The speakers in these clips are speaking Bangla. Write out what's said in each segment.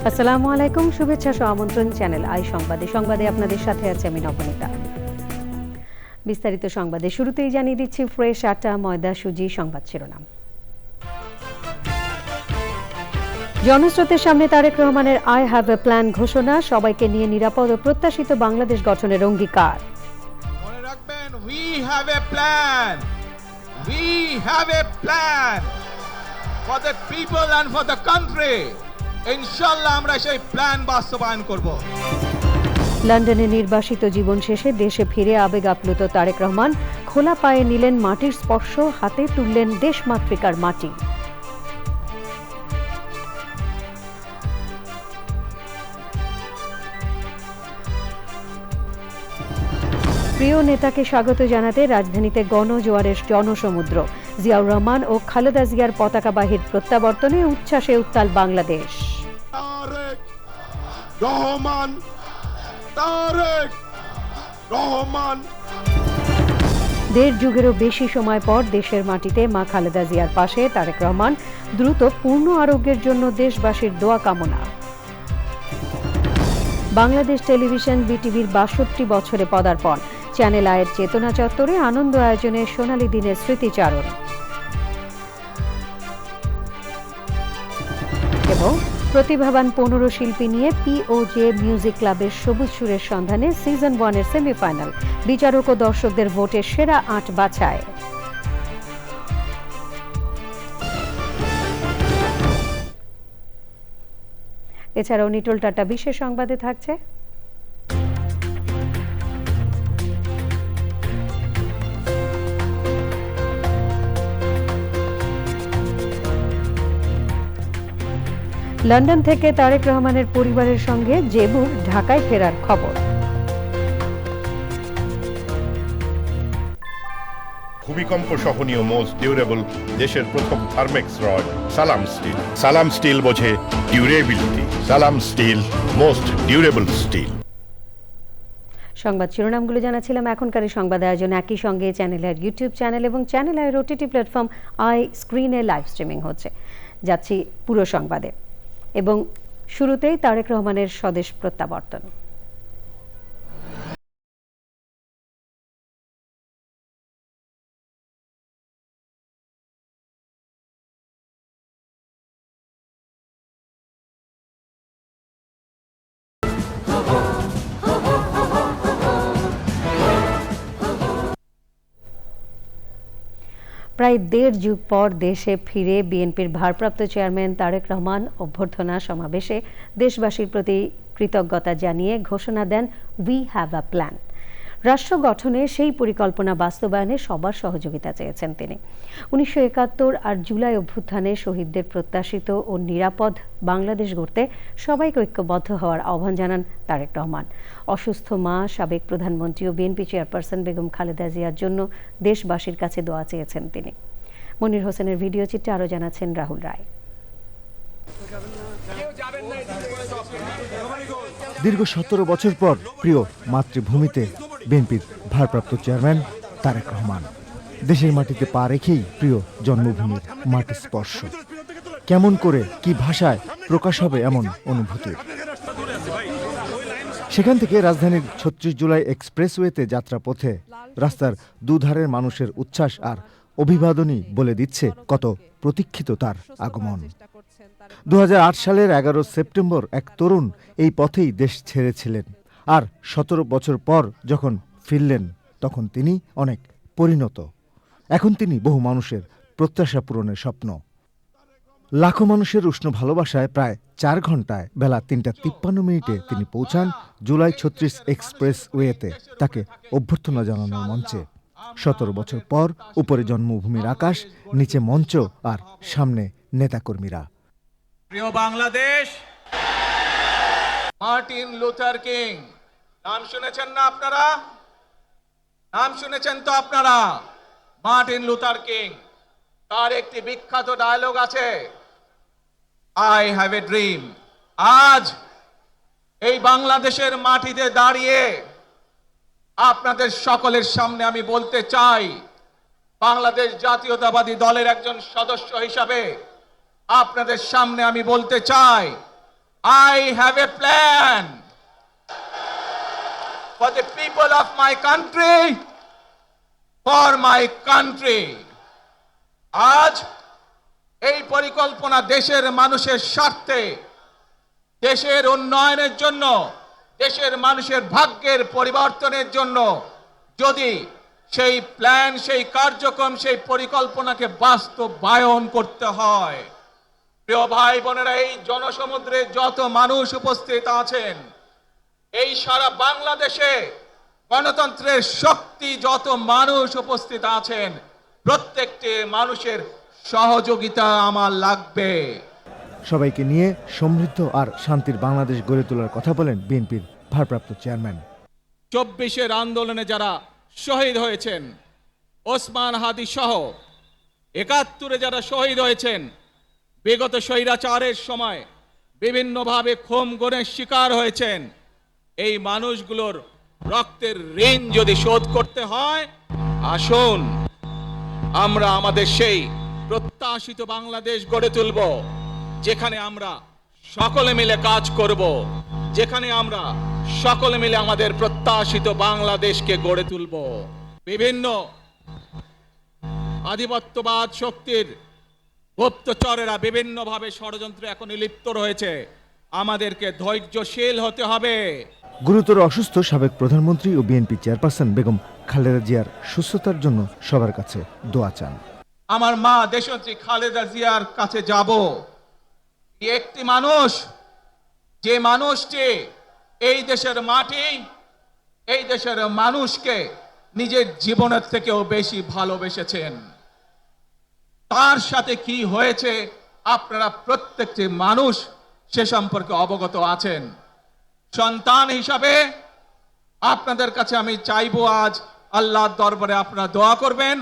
আসসালামু আলাইকুম, শুভেচ্ছা সহ আমন্ত্রণ চ্যানেল আই সংবাদে আপনাদের সাথে আছে আমি নবনীতা। বিস্তারিত সংবাদে শুরুতেই জানিয়ে দিচ্ছি ফ্রেশ আটা, ময়দা, সুজি সংবাদ শিরোনাম। জনস্রোতের সামনে তারেক রহমানের আই হ্যাভ এ প্ল্যান ঘোষণা, সবাইকে নিয়ে নিরাপদ ও প্রত্যাশিত বাংলাদেশ গঠনের অঙ্গীকার। মনে রাখবেন, we have a plan, we have a plan for the people and for the country. ইনশাআল্লাহ আমরা সেই প্ল্যান বাস্তবায়ন করব। লন্ডনে নির্বাসিত জীবন শেষে দেশে ফিরে আবেগ আপ্লুত তারেক রহমান খোলা পায়ে নিলেন মাটির স্পর্শ, হাতে তুললেন দেশমাতৃকার মাটি। প্রিয় নেতাকে স্বাগত জানাতে রাজধানীতে গণজোয়ারের জনসমুদ্র। জিয়াউর রহমান ও খালেদা জিয়ার পতাকাবাহীর প্রত্যাবর্তনে উচ্ছ্বাসে উত্তাল বাংলাদেশ। তারেক রহমান, তারেক রহমান। দেড় যুগেরও বেশি সময় পর দেশের মাটিতে মা খালেদা জিয়ার পাশে তারেক রহমান, দ্রুত পূর্ণ আরোগ্যের জন্য দেশবাসীর দোয়া কামনা। বাংলাদেশ টেলিভিশন বিটিভির ৬২ বছরে পদার্পণ, চ্যানেল আয়ের চেতনা চত্বরে আনন্দ আয়োজনে সোনালী দিনের স্মৃতিচারণ। এবং প্রতিভাবান ১৫ শিল্পী নিয়ে পিওজে মিউজিক ক্লাবের সবুজ সুরের সন্ধানে সিজন 1-এর সেমিফাইনাল, বিচারক ও দর্শকদের ভোটে সেরা ৮ বাছায়। এছাড়াও নিটোল টাটা বিশেষ সংবাদে থাকছে লন্ডন থেকে তারেক রহমানের পরিবারের সঙ্গে জেবুর ঢাকায় ফেরার খবর। ভূমিকম্প সহনীয় মোস্ট ডিউরেবল দেশের প্রথম থার্মেক্স রড সালাম স্টিল। সালাম স্টিল বোঝে ডিউরেবিলিটি। সালাম স্টিল, মোস্ট ডিউরেবল স্টিল। সংবাদ শিরোনামগুলো জানাছিলাম। এখনকার সংবাদ আয়োজন একই সঙ্গে চ্যানেলের ইউটিউব চ্যানেল এবং চ্যানেলের ওটিটি প্ল্যাটফর্ম আই স্ক্রিনে লাইভ স্ট্রিমিং হচ্ছে। যাচ্ছি পুরো সংবাদে এবং শুরুতেই তারেক রহমানের স্বদেশ প্রত্যাবর্তন। প্রায় দেড় যুগ পর দেশে ফিরে বিএনপির ভারপ্রাপ্ত চেয়ারম্যান তারেক রহমান অভ্যর্থনা সমাবেশে দেশবাসীর প্রতি কৃতজ্ঞতা জানিয়ে ঘোষণা দেন উই হ্যাভ আ প্ল্যান। রাষ্ট্র গঠনে সেই পরিকল্পনা বাস্তবায়নে সবার সহযোগিতা চেয়েছেন তিনি। ১৯৭১ আর জুলাই অভ্যুত্থানে শহীদদের প্রত্যাশিত ও নিরাপদ বাংলাদেশ গড়তে সবাইকে ঐক্যবদ্ধ হওয়ার আহ্বান জানান তারেক রহমান। অসুস্থ মা, সাবেক প্রধানমন্ত্রী ও বিএনপি চেয়ারপারসন বেগম খালেদা জিয়ার জন্য দেশবাসীর কাছে দোয়া চেয়েছেন তিনি। মনির হোসেনের ভিডিও চিত্রে আরও জানাচ্ছেন রাহুল রায়। দীর্ঘ ১৭ বছর পর প্রিয় মাতৃভূমিতে বিএনপির ভারপ্রাপ্ত চেয়ারম্যান তারেক রহমান দেশের মাটিতে পা রেখেই প্রিয় জন্মভূমির মাটি স্পর্শ। কেমন করে, কি ভাষায় প্রকাশ হবে এমন অনুভূতি? সেখান থেকে রাজধানীর ৩৬ জুলাই এক্সপ্রেসওয়েতে যাত্রাপথে রাস্তার দুধারের মানুষের উচ্ছ্বাস আর অভিবাদনই বলে দিচ্ছে কত প্রতীক্ষিত তার আগমন। ২০০৮ সালের ১১ সেপ্টেম্বর এক তরুণ এই পথেই দেশ ছেড়েছিলেন, আর ১৭ বছর পর যখন ফিরলেন তখন তিনি অনেক পরিণত। এখন তিনি বহু মানুষের প্রত্যাশা পূরণের স্বপ্ন। লাখো মানুষের উষ্ণ ভালোবাসায় প্রায় ৪ ঘন্টায় বেলা ৩টা ৫৩ তিনি পৌঁছান জুলাই ৩৬ এক্সপ্রেসওয়েতে তাকে অভ্যর্থনা জানানোর মঞ্চে। ১৭ বছর পর উপরে জন্মভূমির আকাশ, নিচে মঞ্চ আর সামনে নেতাকর্মীরা। প্রিয় বাংলাদেশ, মার্টিন লুথার কিং নাম শুনেছেন না আপনারা? নাম শুনেছেন তো আপনারা? মার্টিন লুথার কিং, তার একটি বিখ্যাত ডায়লগ আছে, আই হ্যাভ এ ড্রিম। আজ এই বাংলাদেশের মাটিতে দাঁড়িয়ে আপনাদের সকলের সামনে আমি বলতে চাই, বাংলাদেশ জাতীয়তাবাদী দলের একজন সদস্য হিসাবে আপনাদের সামনে আমি বলতে চাই, I have a plan for the people of my country, for my country. আজ এই পরিকল্পনা দেশের মানুষের স্বার্থে, দেশের উন্নয়নের জন্য, দেশের মানুষের ভাগ্যের পরিবর্তনের জন্য যদি সেই প্ল্যান, সেই কার্যক্রম, সেই পরিকল্পনাকে বাস্তবায়ন করতে হয়, প্রিয় ভাই বোনেরা, এই জনসমুদ্রে যত মানুষ উপস্থিত আছেন, এই সারা বাংলাদেশে গণতন্ত্রের শক্তি যত মানুষ উপস্থিত আছেন, প্রত্যেকটি মানুষের সহযোগিতা আমার লাগবে। সবাইকে নিয়ে সমৃদ্ধ আর শান্তির বাংলাদেশ গড়ে তোলার কথা বলেন বিএনপির ভারপ্রাপ্ত চেয়ারম্যান। 24-এর আন্দোলনে যারা শহীদ হয়েছেন, ওসমান হাদি সহ 71-এ যারা শহীদ হয়েছেন, বিগত স্বৈরাচারের সময় বিভিন্নভাবে খুন গুমের শিকার হয়েছেন, এই মানুষগুলোর রক্তের ঋণ যদি শোধ করতে হয়, আসুন আমরা আমাদের সেই প্রত্যাশিত বাংলাদেশ গড়ে তুলব, যেখানে আমরা সকলে মিলে কাজ করব, যেখানে আমরা সকলে মিলে আমাদের প্রত্যাশিত বাংলাদেশকে গড়ে তুলব। বিভিন্ন আধিপত্যবাদ শক্তির গুপ্তচরেরা বিভিন্নভাবে ষড়যন্ত্রে এখন লিপ্ত রয়েছে, আমাদেরকে ধৈর্যশীল হতে হবে। গুরুতর অসুস্থ সাবেক প্রধানমন্ত্রী ও বিএনপি চেয়ারপারসন বেগম খালেদা জিয়ার সুস্থতার জন্য সবার কাছে দোয়া চান। আমার মা দেশনেত্রী খালেদা জিয়ার কাছে যাব। একটি মানুষ, যে মানুষটি এই দেশের মাটি, এই দেশের মানুষকে নিজের জীবনের থেকেও বেশি ভালোবেসেছেন, তার সাথে কি হয়েছে আপনারা প্রত্যেকটি মানুষ সে সম্পর্কে অবগত আছেন। সন্তান হিসাবে আপনাদের কাছে আমি চাইবো, আজ আল্লাহর দরবারে আপনারা দোয়া করবেন,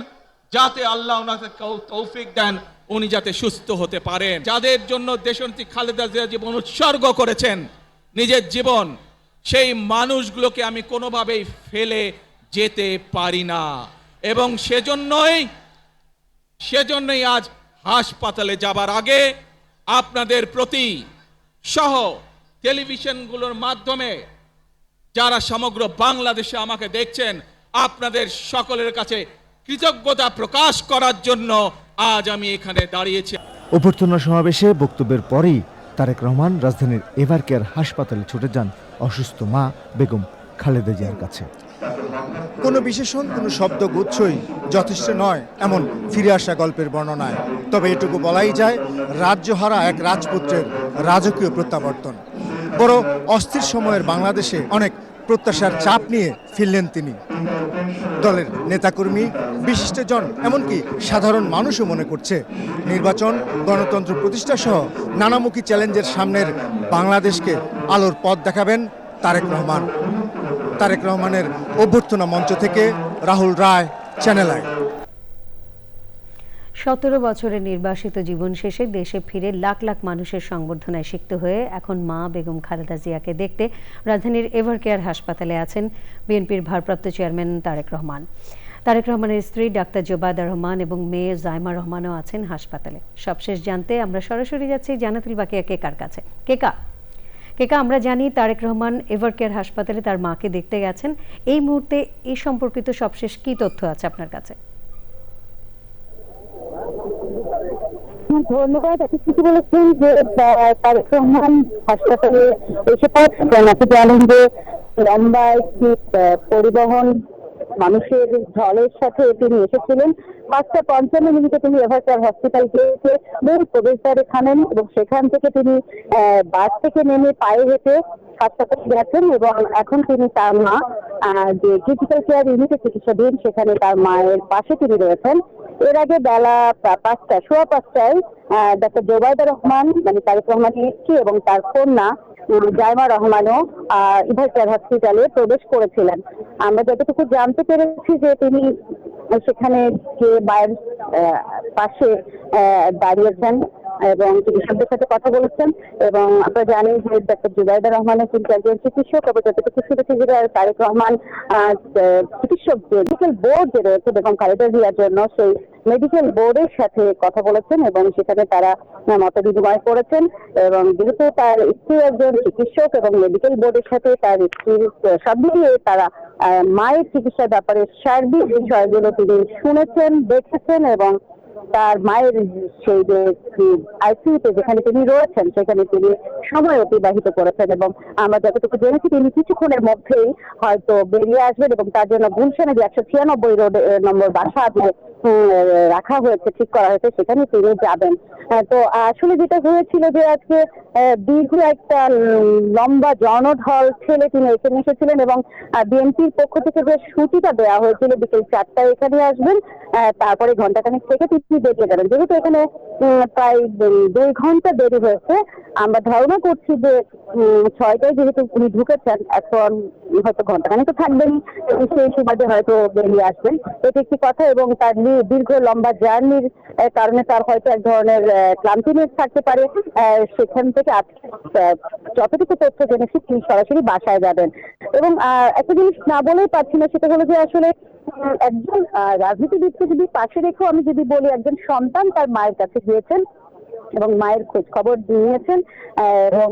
যাতে আল্লাহ ওনাকে তৌফিক দেন, উনি যাতে সুস্থ হতে পারেন। যাদের জন্য দেশনেত্রী খালেদা জিয়া জীবন উৎসর্গ করেছেন, নিজের জীবন, সেই মানুষগুলোকে আমি কোনোভাবেই ফেলে যেতে পারি না, এবং সেজন্যই আজ হাসপাতালে যাবার আগে আপনাদের প্রতি সহ টেলিভিশনগুলোর মাধ্যমে যারা সমগ্র বাংলাদেশে আমাকে দেখছেন, আপনাদের সকলের কাছে কৃতজ্ঞতা প্রকাশ করার জন্য আজ আমি এখানে দাঁড়িয়েছি। অভ্যর্থনা সমাবেশে বক্তব্যের পরেই তারেক রহমান রাজধানীর এভারকেয়ার হাসপাতালে ছুটে যান অসুস্থ মা বেগম খালেদা জিয়ার কাছে। কোনো বিশেষণ, কোনো শব্দগুচ্ছই যথেষ্ট নয় এমন ফিরে আসা গল্পের বর্ণনায়। তবে এটুকু বলাই যায়, রাজ্যহারা এক রাজপুত্রের রাজকীয় প্রত্যাবর্তন। বড় অস্থির সময়ের বাংলাদেশে অনেক প্রত্যাশার চাপ নিয়ে ফিরলেন তিনি। দলের নেতাকর্মী, বিশিষ্টজন, এমনকি সাধারণ মানুষও মনে করছে, নির্বাচন, গণতন্ত্র প্রতিষ্ঠা সহ নানামুখী চ্যালেঞ্জের সামনের বাংলাদেশকে আলোর পথ দেখাবেন তারেক রহমান। তারেক রহমানের অভ্যর্থনা মঞ্চ থেকে রাহুল রায়, চ্যানেল আই। 17 বছরের নির্বাসিত জীবন শেষে দেশে ফিরে লাখ লাখ মানুষের সংবর্ধনায় সিক্ত হয়ে এখন মা বেগম খালেদা জিয়াকে দেখতে রাজধানীর এভারকেয়ার হাসপাতালে আছেন বিএনপির ভারপ্রাপ্ত চেয়ারম্যান তারেক রহমান। তারেক রহমানের স্ত্রী ডাক্তার জোবায়দা রহমান এবং মেয়ে জাইমা রহমানও আছেন হাসপাতালে। সবশেষ জানতে আমরা সরাসরি যাচ্ছি জান্নাতুল বাকিয়া কেকার কাছে। কেকা, আমরা জানি তারেক রহমান এভারকেয়ার হাসপাতালে তার মাকে দেখতে গেছেন। এই মুহূর্তে এই সম্পর্কিত সবশেষ কি তথ্য আছে আপনার কাছে? ধন্যবাদ। আপনি ঠিকই বলেছেন যে তারেক রহমান হাসপাতালে এসে পৌঁছেছেন। আপনি জানেন যে লম্বা একটি পরিবহন মানুষের ঢলের সাথে তিনি এসেছিলেন। 5:55 তিনি এভারকেয়ার হসপিটাল গিয়ে মূল প্রবেশদ্বারে থামেন এবং সেখান থেকে তিনি বাস থেকে নেমে পায়ে হেঁটে হাসপাতালে গেছেন এবং এখন তিনি তার মা যে ক্রিটিক্যাল কেয়ার ইউনিটে চিকিৎসাধীন, সেখানে তার মায়ের পাশে তিনি রয়েছেন। এর আগে বেলা 5টায় ডাক্তার জোবায়দা রহমান, মানে তারেক রহমানের স্ত্রী, এবং তার কন্যা জাইমা রহমানও এভারকেয়ার হসপিটালে প্রবেশ করেছিলেন। আমরা যতটুকু জানতে পেরেছি যে তিনি সেখানে যে মায়ের পাশে দাঁড়িয়েছেন এবং চিকিৎসকদের সাথে কথা বলেছেন। এবং আমরা জানি যে ডাক্তার জোবায়দা রহমানের কিন্তু একজন চিকিৎসক, এবং যতটুকু শুনেছি যে তারেক রহমান চিকিৎসক যে মেডিকেল বোর্ড যে রয়েছে বেগম খালেদা জিয়ার জন্য, সেই মেডিকেল বোর্ডের সাথে কথা বলেছেন এবং সেখানে তারা মত বিনিময় করেছেন। এবং যেহেতু তার স্ত্রী একজন চিকিৎসক এবং মেডিকেল বোর্ডের সাথে তার স্ত্রীর সব মিলিয়ে তারা মায়ের চিকিৎসার ব্যাপারে সার্বিক বিষয়গুলো তিনি শুনেছেন, দেখেছেন এবং তার মায়ের সেই যে আইসিইউতে যেখানে তিনি রয়েছেন সেখানে তিনি সময় অতিবাহিত করেছেন এবং আমরা যতটুকু জেনেছি তিনি কিছুক্ষণের মধ্যেই হয়তো বেরিয়ে আসবেন এবং তার জন্য গুলশানে যে 196 রোড নম্বর বাসা যে রাখা হয়েছে, ঠিক করা হয়েছে, সেখানে তিনি যাবেন। তো আসলে যেটা হয়েছিল যে আজকে দীর্ঘ একটা লম্বা জনঢল ঠেলে তিনি এখানে এসেছিলেন এবং বিএনপির পক্ষ থেকে যে সূচিটা দেওয়া হয়েছিল বিকেল 4টায় এখানে আসবেন, তারপরে ঘন্টাখানেক থেকে তিনি বেরিয়ে যাবেন। যেহেতু এখানে প্রায় 2 ঘন্টা দেরি হয়েছে, আমরা ধারণা করছি যে 6টায় যেহেতু উনি ঢুকেছেন, এখন হয়তো ঘন্টাখানেক তো থাকবেন এবং সেই সুবাদে হয়তো বেরিয়ে আসবেন, এটা একটি কথা। এবং তার দীর্ঘ লম্বা জার্নির কারণে তার হয়তো এক ধরনের ক্লান্তি থাকতে পারে। সেখান থেকে আজকে যতটুকু তথ্য জেনেছি তিনি সরাসরি বাসায় যাবেন। এবং একটা জিনিস না বলেই পারছি না, সেটা হলো যে আসলে একজন রাজনীতিবিদকে যদি পাশে রেখেও আমি যদি বলি, একজন সন্তান তার মায়ের কাছে গিয়েছেন এবং মায়ের খোঁজ খবর নিয়েছেন এবং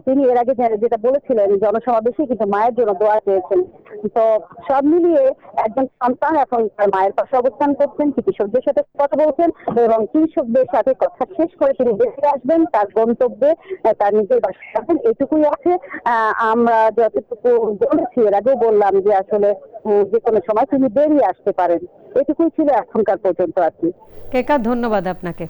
তিনি এর আগে যেটা বলেছিলেন জনসমাবেশে কিন্তু মায়ের জন্য দোয়া চেয়েছেন। তো সব মিলিয়ে একজন সন্তান এখন তার মায়ের পাশে অবস্থান করছেন, চিকিৎসকদের সাথে কথা বলছেন এবং চিকিৎসকদের সাথে কথা শেষ করে তিনি বেরিয়ে আসবেন তার গন্তব্যে, তার নিজের বাসায় আসবেন, এটুকুই আছে। আমরা যতটুকু বলেছি, এর আগেও বললাম যে আসলে যে কোনো সময় তিনি বেরিয়ে আসতে পারেন, এটুকুই ছিল এখনকার পর্যন্ত আর কি। কেকা, ধন্যবাদ আপনাকে।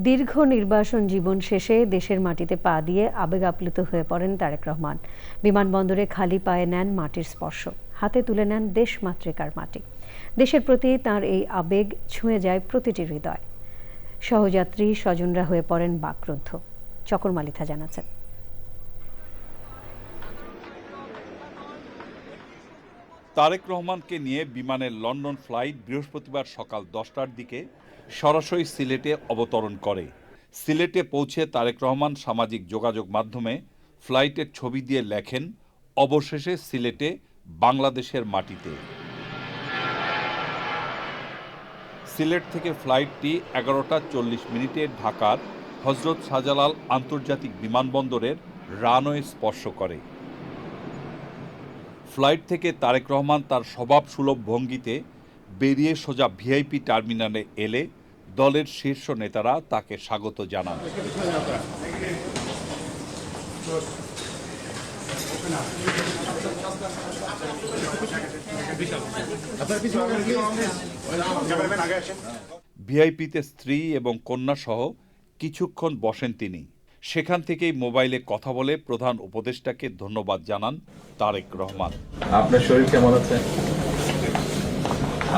দীর্ঘ নির্বাসন জীবন শেষে দেশের মাটিতে পা দিয়ে আবেগ আপ্লুত হয়ে পড়েন তারেক রহমান। বিমানবন্দরে খালি পায়ে নেন মাটির স্পর্শ, হাতে তুলে নেন দেশ মাতৃকার মাটি। দেশের প্রতি তার এই আবেগ ছুঁয়ে যায় প্রতিটি হৃদয়। সহযাত্রী স্বজনরা হয়ে পড়েন বাকরুদ্ধ। চকর মালিথা জানাচ্ছেন। তারেক রহমানকে নিয়ে বিমানের লন্ডন ফ্লাইট বৃহস্পতিবার সকাল 10টার দিকে সরাসরি সিলেটে অবতরণ করে। সিলেটে পৌঁছে তারেক রহমান সামাজিক যোগাযোগ মাধ্যমে ফ্লাইটের ছবি দিয়ে লেখেন, অবশেষে সিলেটে বাংলাদেশের মাটিতে। সিলেট থেকে ফ্লাইটটি 11টা 40 মিনিটে ঢাকার হজরত শাহজালাল আন্তর্জাতিক বিমানবন্দরের রানওয়ে স্পর্শ করে। ফ্লাইট থেকে তারেক রহমান তার স্বভাবসুলভ ভঙ্গিতে বেরিয়ে সোজা ভিআইপি টার্মিনালে এলে দলের শীর্ষ নেতারা তাকে স্বাগত জানান। ভিআইপিতে স্ত্রী এবং কন্যা সহ কিছুক্ষণ বসেন তিনি। সেখান থেকেই মোবাইলে কথা বলে প্রধান উপদেষ্টাকে ধন্যবাদ জানান তারেক রহমান। আপনার শরীর কেমন আছে?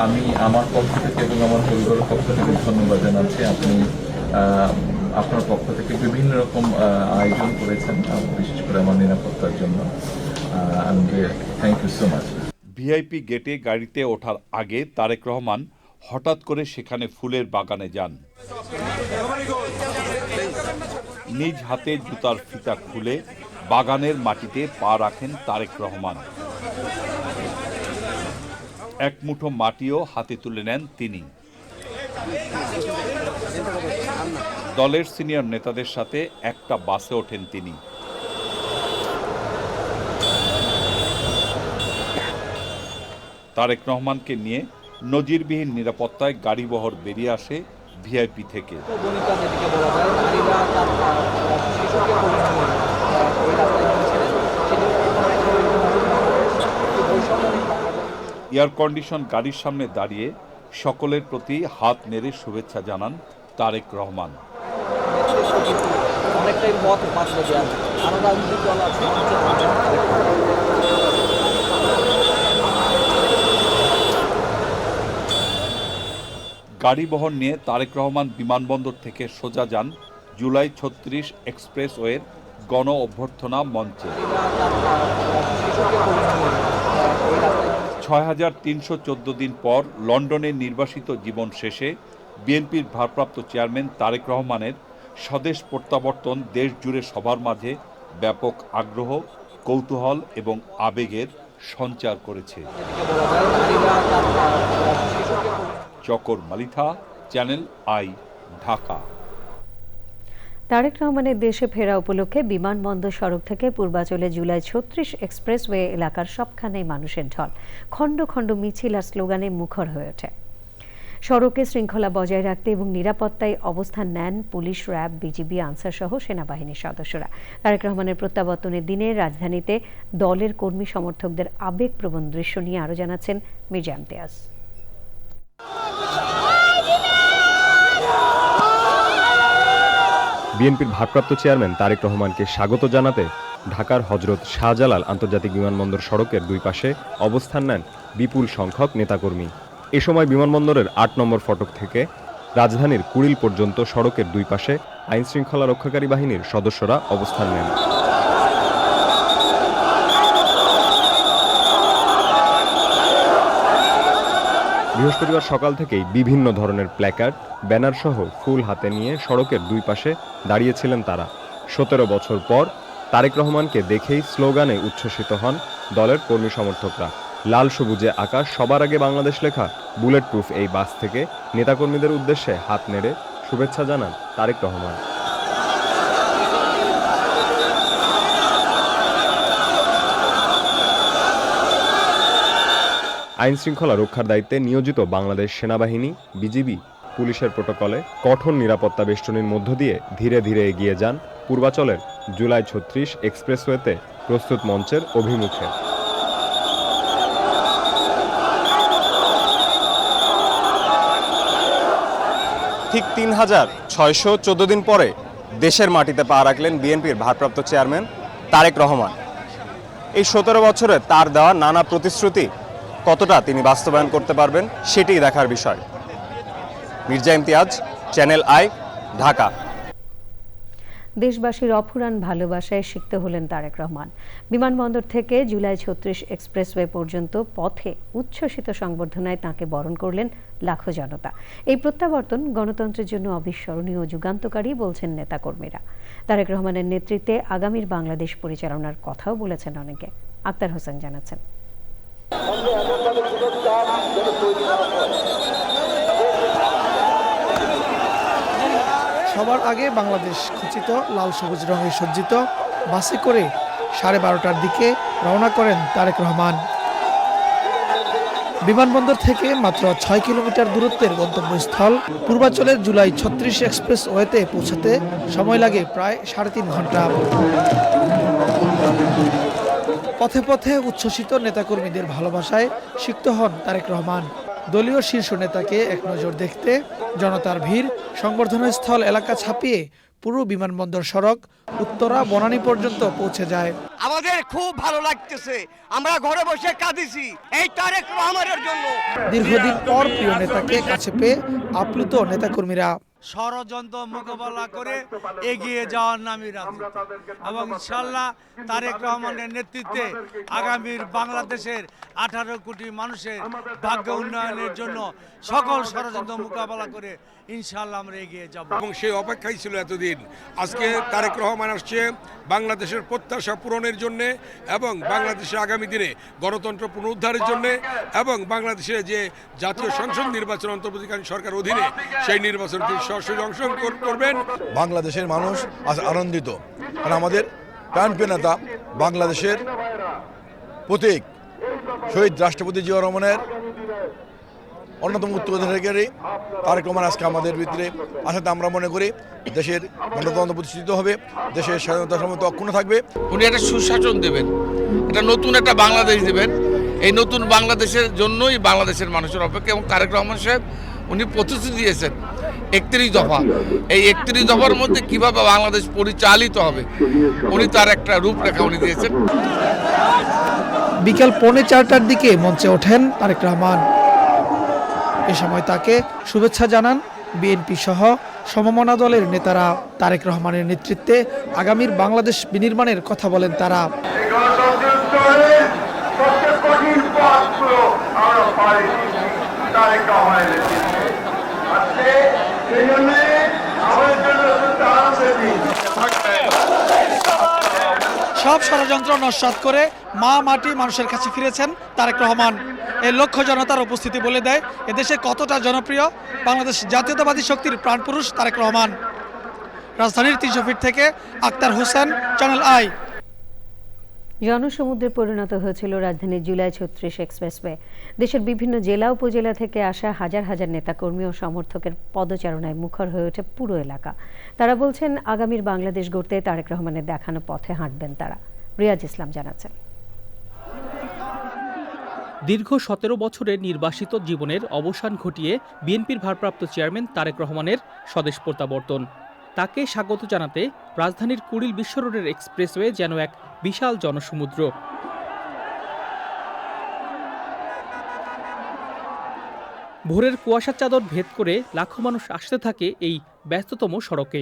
আমি আমার পক্ষ থেকে এবং আমার পরিবারের পক্ষ থেকে ধন্যবাদ জানাচ্ছি। আপনি আপনার পক্ষ থেকে বিভিন্ন রকম আয়োজন করেছেন, বিশেষ করে আমার নিরাপত্তার জন্য। Thank you so much. VIP গেটে গাড়িতে ওঠার আগে তারেক রহমান হঠাৎ করে সেখানে ফুলের বাগানে যান। নিজ হাতে জুতার ফিতা খুলে বাগানের মাটিতে পা রাখেন তারেক রহমান। এক মুঠো মাটিও হাতে তুলে নেন তিনি। দলের সিনিয়র নেতাদের সাথে একটা বাসে ওঠেন তিনি। তারেক রহমানকে নিয়ে নজিরবিহীন নিরাপত্তায় গাড়িবহর বেরিয়ে আসে ভিআইপি থেকে। এয়ার কন্ডিশন গাড়ির সামনে দাঁড়িয়ে সকলের প্রতি হাত নেড়ে শুভেচ্ছা জানান তারেক রহমান। গাড়ি বহর নিয়ে তারেক রহমান বিমানবন্দর থেকে সোজা যান জুলাই 36 এক্সপ্রেসওয়ের গণ অভ্যর্থনা মঞ্চে। 6314 দিন পর লন্ডনে নির্বাসিত জীবন শেষে বিএনপির ভারপ্রাপ্ত চেয়ারম্যান তারেক রহমানের স্বদেশ প্রত্যাবর্তন দেশ জুড়ে সবার মাঝে ব্যাপক আগ্রহ, কৌতূহল এবং আবেগের সঞ্চার করেছে। চকর মালিথা, চ্যানেল আই, ঢাকা। তারেক রহমানের দেশে ফেরা উপলক্ষে বিমানবন্দর সড়ক থেকে পূর্বাঞ্চলে জুলাই ৩৬ এক্সপ্রেসওয়ে এলাকার সবখানেই মানুষের ঢল। খণ্ড খণ্ড মিছিল আর স্লোগানে মুখর হয়ে ওঠে। সড়কে শৃঙ্খলা বজায় রাখতে এবং নিরাপত্তায় অবস্থান নেন পুলিশ, র্যাব, বিজিবি, আনসার সহ সেনাবাহিনীর সদস্যরা। তারেক রহমানের প্রত্যাবর্তনের দিনে রাজধানীতে দলের কর্মী সমর্থকদের আবেগপ্রবণ দৃশ্য নিয়ে আরও জানাচ্ছেন মির্জা ইমতিয়াজ। বিএনপির ভারপ্রাপ্ত চেয়ারম্যান তারেক রহমানকে স্বাগত জানাতে ঢাকার হজরত শাহজালাল আন্তর্জাতিক বিমানবন্দর সড়কের দুই পাশে অবস্থান নেন বিপুল সংখ্যক নেতাকর্মী। এ সময় বিমানবন্দরের ৮ নম্বর ফটক থেকে রাজধানীর কুড়িল পর্যন্ত সড়কের দুই পাশে আইনশৃঙ্খলা রক্ষাকারী বাহিনীর সদস্যরা অবস্থান নেন। বৃহস্পতিবার সকাল থেকেই বিভিন্ন ধরনের প্ল্যাকার্ড, ব্যানার সহ ফুল হাতে নিয়ে সড়কের দুই পাশে দাঁড়িয়েছিলেন তারা। ১৭ বছর পর তারেক রহমানকে দেখেই স্লোগানে উচ্ছ্বসিত হন দলের কর্মী সমর্থকরা। লাল সবুজে আকাশ, সবার আগে বাংলাদেশ লেখা বুলেট প্রুফ এই বাস থেকে নেতাকর্মীদের উদ্দেশ্যে হাত নেড়ে শুভেচ্ছা জানান তারেক রহমান। আইন শৃঙ্খলা রক্ষার দায়িত্বে নিয়োজিত বাংলাদেশ সেনাবাহিনী, বিজিবি, পুলিশের প্রটোকলে কঠোর নিরাপত্তা বেষ্টনীর মধ্য দিয়ে ধীরে ধীরে এগিয়ে যান পূর্বাঞ্চলের জুলাই ৩৬ এক্সপ্রেসওয়েতে প্রস্তুত মঞ্চের অভিমুখে। ঠিক ৩,৬১৪ দিন পরে দেশের মাটিতে পা রাখলেন বিএনপির ভারপ্রাপ্ত চেয়ারম্যান তারেক রহমান। এই ১৭ বছরে তার দেওয়া নানা প্রতিশ্রুতি কতটা তিনি বাস্তবায়ন করতে পারবেন সেটিই দেখার বিষয়। Mirza Imtiaz, channel I, Dhaka. দেশবাসীর অফুরান ভালোবাসায় সিক্ত হলেন তারেক রহমান। বিমানবন্দর থেকে জুলাই ৩৬ এক্সপ্রেসওয়ে পর্যন্ত পথে উচ্ছ্বসিত সংবর্ধনায় তাঁকে বরণ করলেন লাখো জনতা। এই প্রত্যাবর্তন গণতন্ত্রের জন্য অবিস্মরণীয় ও যুগান্তকারী বলছেন নেতাকর্মীরা। তারেক রহমানের নেতৃত্বে আগামীর বাংলাদেশ পরিচালনার কথাও বলেছেন অনেকে। আক্তার হোসেন জানাচ্ছেন। সবার আগে বাংলাদেশ খচিত লাল সবুজ রঙে সজ্জিত বাসে করে 12:30টার দিকে রওনা করেন তারেক রহমান। বিমানবন্দর থেকে মাত্র ৬ কিলোমিটার দূরত্বের গন্তব্যস্থল পূর্বাঞ্চলের জুলাই ৩৬ এক্সপ্রেসওয়েতে পৌঁছাতে সময় লাগে প্রায় ৩.৫ ঘন্টা। পথে পথে উচ্ছ্বসিত নেতাকর্মীদের ভালোবাসায় সিক্ত হন তারেক রহমান। দলীয় শীর্ষ নেতাকে এক নজর দেখতে জনতার ভিড় সংবর্ধনাস্থল এলাকা ছাপিয়ে পুরো বিমানবন্দর সড়ক উত্তরা বনানী পর্যন্ত পৌঁছে যায়। আমাদের খুব ভালো লাগতেছে, আমরা ঘরে বসে কাঁদিছি এই তারেক রহমানের জন্য। দীর্ঘদিন পর প্রিয় নেতাকে কাছে পেয়ে আপ্লুত নেতাকর্মীরা। ষড়যন্ত্র মোকাবেলা করে এগিয়ে যাওয়ার নামই রাজনীতি এবং ইনশাআল্লাহ তারেক রহমানের নেতৃত্বে আগামীর বাংলাদেশের 18 কোটি মানুষের ভাগ্য উন্নয়নের জন্য সকল ষড়যন্ত্র মোকাবেলা করে ইনশাআল্লাহ আমরা এগিয়ে যাব। এবং সেই অপেক্ষাই ছিল এতদিন। আজকে তারেক রহমান আসছে বাংলাদেশের প্রত্যাশা পূরণের জন্য এবং বাংলাদেশের আগামী দিনে গণতন্ত্র পুনরুদ্ধারের জন্য এবং বাংলাদেশে যে জাতীয় সংসদ নির্বাচন অন্তর্বর্তীকালীন সরকার অধীনে সেই নির্বাচন তিনি সরাসরি অংশগ্রহণ করবেন। বাংলাদেশের মানুষ আজ আনন্দিত, কারণ আমাদের প্রাণপ্রিয় নেতা বাংলাদেশের প্রতীক শহীদ রাষ্ট্রপতি জিয়া রহমানের অন্যতম উত্তরাধিকারী তারেক রহমান আজকে আমাদের ভিতরে আসাতে আমরা মনে করি দেশের গণতন্ত্র প্রতিষ্ঠিত হবে, দেশের স্বাধীনতা সমর্থ অক্ষুণ্ণ থাকবে। উনি একটা সুশাসন দেবেন, এটা নতুন একটা বাংলাদেশ দেবেন। এই নতুন বাংলাদেশের জন্যই বাংলাদেশের মানুষের অপেক্ষা। এবং তারেক রহমান সাহেব উনি প্রতিশ্রুতি দিয়েছেন 31 দফা। এই 31 দফার মধ্যে কিভাবে বাংলাদেশ পরিচালিত হবে উনি তার একটা রূপরেখা উনি দিয়েছেন। বিকেল 3:45টার দিকে মঞ্চে ওঠেন তারেক রহমান। এ সময় তাকে শুভেচ্ছা জানান বিএনপি সহ সমমনা দলের নেতারা। তারেক রহমানের নেতৃত্বে আগামীর বাংলাদেশ বিনির্মাণের কথা বলেন তারা। সব ষড়যন্ত্র নস্যাৎ করে মা মাটি মানুষের কাছে ফিরেছেন তারেক রহমান। এই লক্ষ জনতার উপস্থিতি বলে দেয় এদেশে কতটা জনপ্রিয় বাংলাদেশ জাতীয়তাবাদী শক্তির প্রাণপুরুষ তারেক রহমান। রাজধানীর 300 ফিট থেকে আক্তার হোসেন, চ্যানেল আই। জনসমুদ্রে পরিণত হয়েছিল রাজধানীর জুলাই 36 এক্সপ্রেসওয়ে। দেশের বিভিন্ন জেলা উপজেলা থেকে আসা হাজার হাজার নেতাকর্মী ও সমর্থকের পদচারণায় মুখর হয়ে ওঠে পুরো এলাকা। তারা বলছেন আগামীর বাংলাদেশ গড়তে তারেক রহমানের দেখানো পথে হাঁটবেন তারা। রিয়াজ ইসলাম জানাচ্ছেন। দীর্ঘ 17 বছরের নির্বাসিত জীবনের অবসান ঘটিয়ে বিএনপির ভারপ্রাপ্ত চেয়ারম্যান তারেক রহমানের স্বদেশ প্রত্যাবর্তন। তাকে স্বাগত জানাতে রাজধানীর কুড়িল বিশ্ব রোডের এক্সপ্রেসওয়ে যেন এক বিশাল জনসমুদ্র। ভোরের কুয়াশার চাদর ভেদ করে লাখো মানুষ আসতে থাকে এই ব্যস্ততম সড়কে।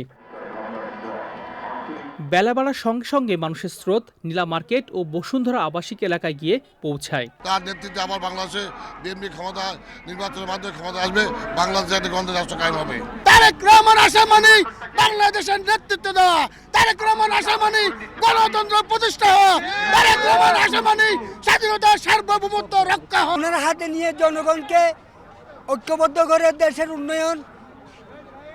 বেলা বাড়ার সঙ্গে সঙ্গে মানুষের স্রোত নীলা মার্কেট ও বসুন্ধরা আবাসিক এলাকায় গিয়ে পৌঁছায়। তার নেতৃত্বে আবার বাংলাদেশে বিএনপি ক্ষমতা নির্বাচনের মাধ্যমে ক্ষমতা আসবে, বাংলাদেশে একটা গণতান্ত্রিক রাষ্ট্র কায়েম হবে। তারেক রহমান আসা মানে বাংলাদেশের নেতৃত্ব দেওয়া, তারেক রহমান আসা মানে গণতন্ত্র প্রতিষ্ঠা হওয়া, তারেক রহমান আসা মানে স্বাধীনতা সার্বভৌমত্ব রক্ষা হওয়া। ওনার হাতে নিয়ে জনগণকে ঐক্যবদ্ধ করে দেশের উন্নয়ন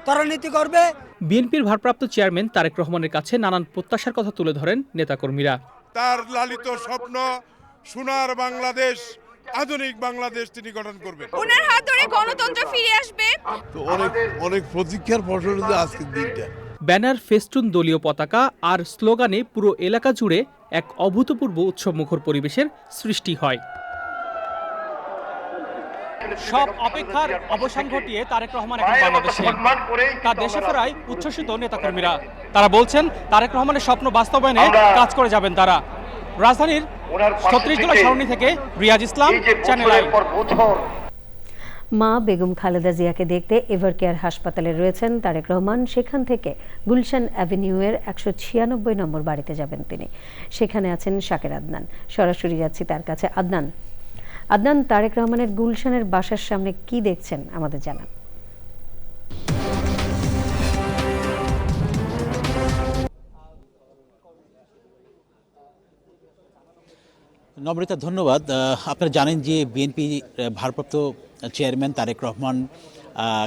ত্বরান্বিত করবে। বিএনপির ভারপ্রাপ্ত চেয়ারম্যান তারেক রহমানের কাছে নানান প্রত্যাশার কথা তুলে ধরেন নেতাকর্মীরা। তার লালিত স্বপ্ন সোনার বাংলাদেশ, আধুনিক বাংলাদেশ তিনি গঠন করবেন। ওনার হাত ধরে গণতন্ত্র ফিরে আসবে। তো অনেক প্রতীক্ষার ফসল আজকের দিনটা। ব্যানার, ফেস্টুন, দলীয় পতাকা আর স্লোগানে পুরো এলাকা জুড়ে এক অভূতপূর্ব উৎসবমুখর পরিবেশের সৃষ্টি হয়। সব অপেক্ষার অবসান ঘটিয়ে তারেক রহমান এখন বাংলাদেশে। তার দেশে ফেরায় উচ্ছ্বসিত নেতাকর্মীরা। তারা বলছেন তারেক রহমানের স্বপ্ন বাস্তবায়নে কাজ করে যাবেন তারা। রাজধানীর 36 জুলাই সরণি থেকে রিয়াজ ইসলাম, চ্যানেল আই। মা বেগম খালেদা জিয়াকে দেখতে এভারকেয়ার হাসপাতালে রয়েছেন তারেক রহমান। সেখান থেকে গুলশান অ্যাভিনিউয়ের 196 নম্বর বাড়িতে যাবেন তিনি। সেখানে আছেন শাকের আদনান। সরাসরি যাচ্ছি তার কাছে। আদনান, তারেক রহমানের গুলশানের বাসার সামনে কি দেখছেন আমাদের জানান। নমৃতা, ধন্যবাদ। আপনারা জানেন যে বিএনপি ভারপ্রাপ্ত চেয়ারম্যান তারেক রহমান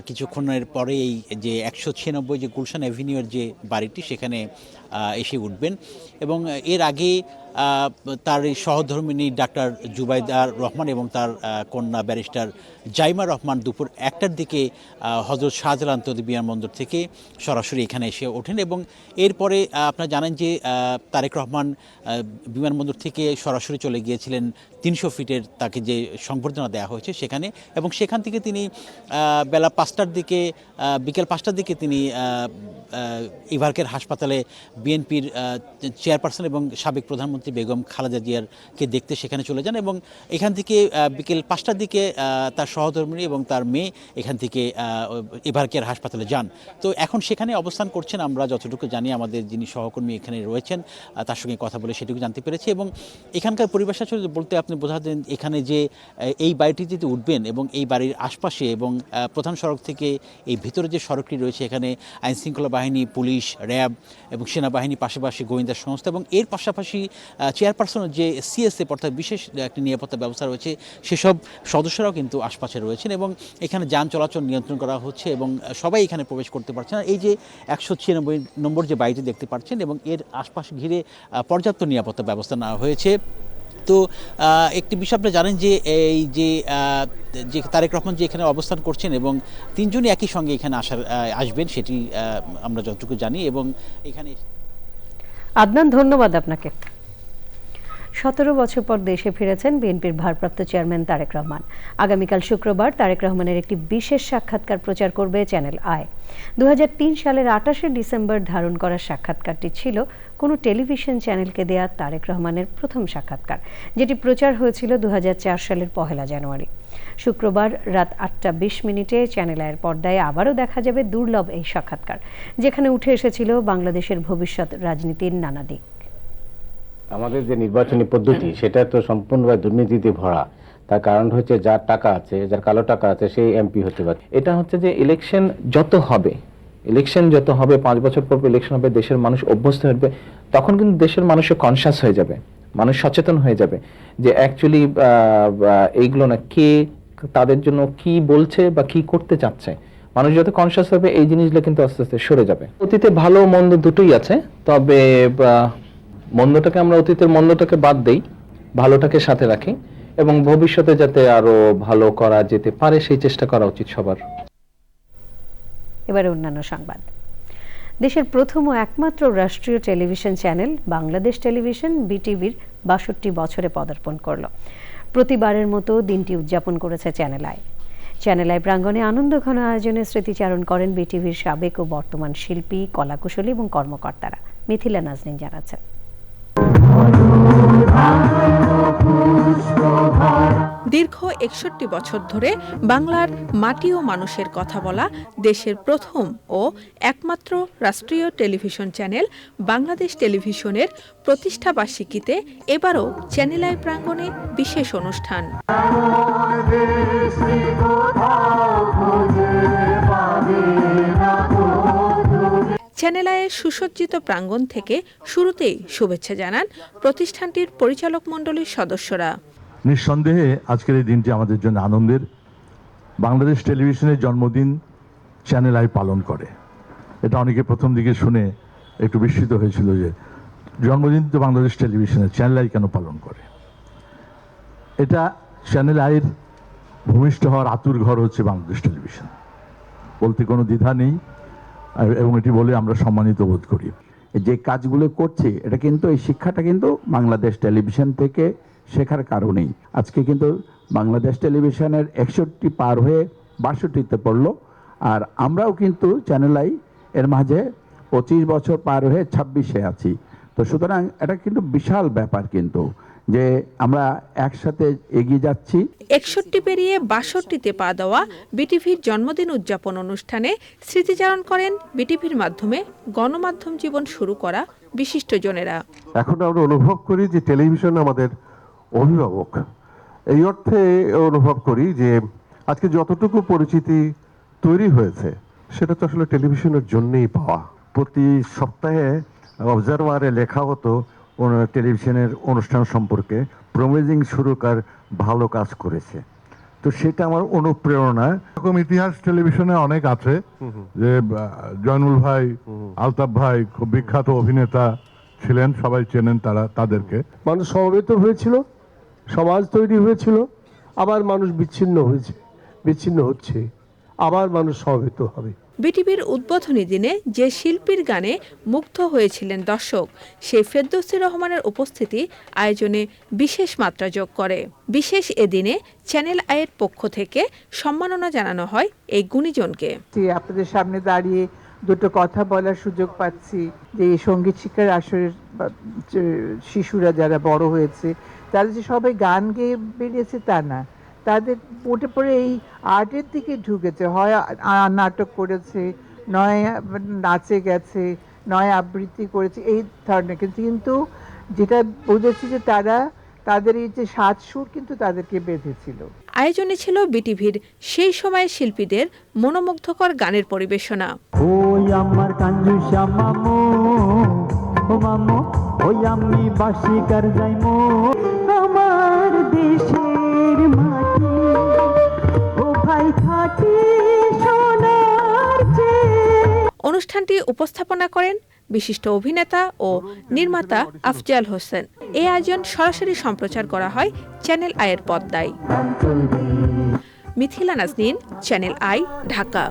কিছুক্ষণের পরেই যে 196 যে গুলশান অ্যাভিনিউয়ের যে বাড়িটি সেখানে এসে উঠবেন এবং এর আগে তার এই সহধর্মিণী ডাক্তার জুবাইদা রহমান এবং তার কন্যা ব্যারিস্টার জাইমা রহমান দুপুর 1টার দিকে হযরত শাহজালাল আন্তর্জাতিক বিমানবন্দর থেকে সরাসরি এখানে এসে ওঠেন এবং এরপরে আপনারা জানেন যে তারেক রহমান বিমানবন্দর থেকে সরাসরি চলে গিয়েছিলেন 300 ফিটের তাকে যে সংবর্ধনা দেওয়া হয়েছে সেখানে, এবং সেখান থেকে তিনি বেলা 5টার দিকে বিকেল 5টার দিকে তিনি এভারকেয়ার হাসপাতালে বিএনপির চেয়ারপারসন এবং সাবেক প্রধানমন্ত্রী বেগম খালেদা জিয়ারকে দেখতে সেখানে চলে যান এবং এখান থেকে বিকেল 5টার দিকে তার সহধর্মিণী এবং তার মেয়ে এখান থেকে এভারকেয়ার হাসপাতালে যান। তো এখন সেখানে অবস্থান করছেন, আমরা যতটুকু জানি আমাদের যিনি সহকর্মী এখানে রয়েছেন তার সঙ্গে কথা বলে সেটুকু জানতে পেরেছি এবং এখানকার পরিবেশ আসলে বলতে আপনি বোঝাতেন এখানে যে এই বাড়িটিতে উঠবেন এবং এই বাড়ির আশপাশে এবং প্রধান সড়ক থেকে এই ভিতরে যে সড়কটি রয়েছে এখানে আইনশৃঙ্খলা বাহিনী, পুলিশ, র্যাব এবং সেনাবাহিনী, পাশাপাশি গোয়েন্দা সংস্থা এবং এর পাশাপাশি চেয়ারপারসনের যে সিএসএফ অর্থাৎ বিশেষ একটি নিরাপত্তা ব্যবস্থা রয়েছে সেসব সদস্যরাও কিন্তু আশপাশে রয়েছেন এবং এখানে যান চলাচল নিয়ন্ত্রণ করা হচ্ছে এবং সবাই এখানে প্রবেশ করতে পারছেন। এই যে 196 নম্বর যে বাড়িটি দেখতে পাচ্ছেন এবং এর আশপাশ ঘিরে পর্যাপ্ত নিরাপত্তা ব্যবস্থা নেওয়া হয়েছে। তো একটি বিষয় আপনারা জানেন যে এই যে তারেক রহমান যে এখানে অবস্থান করছেন এবং তিনজনই একই সঙ্গে এখানে আসবেন সেটি আমরা যতটুকু জানি এবং এখানে আদনান, ধন্যবাদ আপনাকে। 17 বছর পর দেশে ফিরেছেন বিএনপির ভারপ্রাপ্ত চেয়ারম্যান তারেক রহমান। আগামীকাল শুক্রবার তারেক রহমানের একটি বিশেষ সাক্ষাৎকার প্রচার করবে চ্যানেল আই। 2003 সালের 28শে ডিসেম্বর ধারণ করা সাক্ষাৎকারটি ছিল কোনো টেলিভিশন চ্যানেলকে দেয়া তারেক রহমানের প্রথম সাক্ষাৎকার, যেটি প্রচার হয়েছিল 2004 সালের 1 জানুয়ারি। শুক্রবার রাত 8:20 চ্যানেল আইয়ের পর্দায় আবারও দেখা যাবে দুর্লভ এই সাক্ষাৎকার, যেখানে উঠে এসেছিল বাংলাদেশের ভবিষ্যৎ রাজনীতির নানা দিক। আমাদের যে নির্বাচনী পদ্ধতি সেটা তো সম্পূর্ণভাবে দুর্নীতিতে ভরা। তার কারণ হচ্ছে যার টাকা আছে, যার কালো টাকা আছে সেই এমপি হতে পারে। এটা হচ্ছে যে ইলেকশন যত হবে 5 বছর পর ইলেকশন হবে, দেশের মানুষ অভ্যস্ত হবে, তখন কিন্তু দেশের মানুষের কনসাস হয়ে যাবে মানুষ সচেতন হয়ে যাবে যে অ্যাকচুয়ালি এইগুলো না কে তাদের জন্য কি বলছে বা কি করতে চাচ্ছে। মানুষ যত কনসিয়াস হবে এই জিনিসগুলো কিন্তু আস্তে আস্তে সরে যাবে। অতীতে ভালো মন্দ দুটোই আছে, তবে মন্দটাকে আমরা অতীতের মন্দটাকে বাদ দেই, ভালোটাকে সাথে রাখি এবং ভবিষ্যতে যাতে আরো ভালো করা যেতে পারে সেই চেষ্টা করা উচিত সবার। এবারে অন্যান্য সংবাদ। দেশের প্রথম ও একমাত্র রাষ্ট্রীয় টেলিভিশন চ্যানেল বাংলাদেশ টেলিভিশন বিটিভির ৬২ বছরে পদার্পণ করল। প্রতিবারের মতো দিনটি উদযাপন করেছে চ্যানেল আই। চ্যানেল আই প্রাঙ্গণে আনন্দঘন আয়োজনে স্মৃতিচারণ করেন বিটিভির সাবেক ও বর্তমান শিল্পী, কলাকুশলী এবং কর্মকর্তারা। মিথিলা নাজনীন জানাচ্ছেন। দীর্ঘ ৬১ বছর ধরে বাংলার মাটি ও মানুষের কথা বলা দেশের প্রথম ও একমাত্র রাষ্ট্রীয় টেলিভিশন চ্যানেল বাংলাদেশ টেলিভিশনের প্রতিষ্ঠাবার্ষিকীতে এবারও চ্যানেল আই প্রাঙ্গণে বিশেষ অনুষ্ঠান। চ্যানেল আইয়ের সুসজ্জিত প্রাঙ্গণ থেকে শুরুতেই শুভেচ্ছা জানান প্রতিষ্ঠানটির পরিচালক মণ্ডলীর সদস্যরা। নিঃসন্দেহে আজকের এই দিনটি আমাদের জন্য আনন্দের। বাংলাদেশ টেলিভিশনের জন্মদিন চ্যানেল আই পালন করে। এটা অনেকে প্রথম দিকে শুনে একটু বিস্মিত হয়েছিল যে জন্মদিন তো বাংলাদেশ টেলিভিশনের, চ্যানেল আই কেন পালন করে। এটা চ্যানেল আইয়ের ভূমিষ্ঠ হওয়ার আতুর ঘর হচ্ছে বাংলাদেশ টেলিভিশন, বলতে কোনো দ্বিধা নেই এবং এটি বলে আমরা সম্মানিত বোধ করি। যে কাজগুলো করছে এটা কিন্তু এই শিক্ষাটা কিন্তু বাংলাদেশ টেলিভিশন থেকে শেখার কারণেই আজকে কিন্তু বাংলাদেশ টেলিভিশনের ৬১ পার হয়ে ৬২তে পড়লো। আর আমরাও কিন্তু চ্যানেল আই এর মাঝে ২৫ বছর পার হয়ে ২৬-এ আছি। তো সুতরাং এটা কিন্তু বিশাল ব্যাপার কিন্তু যে আমরা একসাথে এগিয়ে যাচ্ছি। ৬১ পেরিয়ে ৬২তে পা দেওয়া বিটিভির জন্মদিন উদযাপন অনুষ্ঠানে স্মৃতিচারণ করেন বিটিভির মাধ্যমে গণমাধ্যম জীবন শুরু করা বিশিষ্টজনেরা। এখন আমরা অনুভব করি যে টেলিভিশন আমাদের অভিভাবক। এই অর্থে অনুভব করি যে আজকে যতটুকু পরিচিতি তৈরি হয়েছে সেটা তো আসলে টেলিভিশনের জন্যই পাওয়া। প্রতি সপ্তাহে অবজারভারে লেখা হতো টেলিভিশনের অনুষ্ঠান সম্পর্কে, প্রমিজিং সুরকার ভালো কাজ করেছে। তো সেটা আমার অনুপ্রেরণা। এরকম ইতিহাস টেলিভিশনে অনেক আছে, যে জয়নুল ভাই, আলতাফ ভাই খুব বিখ্যাত অভিনেতা ছিলেন, সবাই চেনেন তাদেরকে। মানুষ সমবেত হয়েছিল, সমাজ তৈরি হয়েছিল, আবার মানুষ বিচ্ছিন্ন হচ্ছে, আবার মানুষ সমবেত হবে। বিটিভির উদ্বোধনী দিনে যে শিল্পীর গানে মুগ্ধ হয়েছিলেন দর্শক, সেই ফেরদৌসী রহমানের উপস্থিতি আয়োজনে বিশেষ মাত্রা যোগ করে। বিশেষ এদিনে চ্যানেল আইয়ের পক্ষ থেকে সম্মাননা জানানো হয় এই গুণীজনকে। আপনাদের সামনে দাঁড়িয়ে দুটো কথা বলার সুযোগ পাচ্ছি যে এই সঙ্গীত শিক্ষার আসরের শিশুরা যারা বড় হয়েছে তারা যে সবাই গান গেয়ে বেরিয়েছে তা না, তাদের পড়ে পড়ে এই আর্টের দিকে ঢুকেছে, হয় নাটক করেছে, নয় নাচে গেছে, নয় আবৃত্তি করেছে, এই ধরনের। কিন্তু যেটা বুঝেছি যে তাদের এই যে সাত সুর কিন্তু তাদেরকে বেঁধেছিল। আয়োজনে ছিল বিটিভির সেই সময়ের শিল্পীদের মনোমুগ্ধকর গানের পরিবেশনা। ওই আমার কাঞ্জুসা মামু, ও মামু, ওই আমি বাসি কার যাইমু, আমার দেশের মাটি, ও ভাই খাটি সোনার চেয়ে। অনুষ্ঠানটি উপস্থাপনা করেন বিশিষ্ট অভিনেতা ও নির্মাতা আফজাল হোসেন। এই আয়োজন সরাসরি সম্প্রচার করা হয় চ্যানেল আইয়ের পর্দায়। Mithila Nazneen, channel I, Dhaka.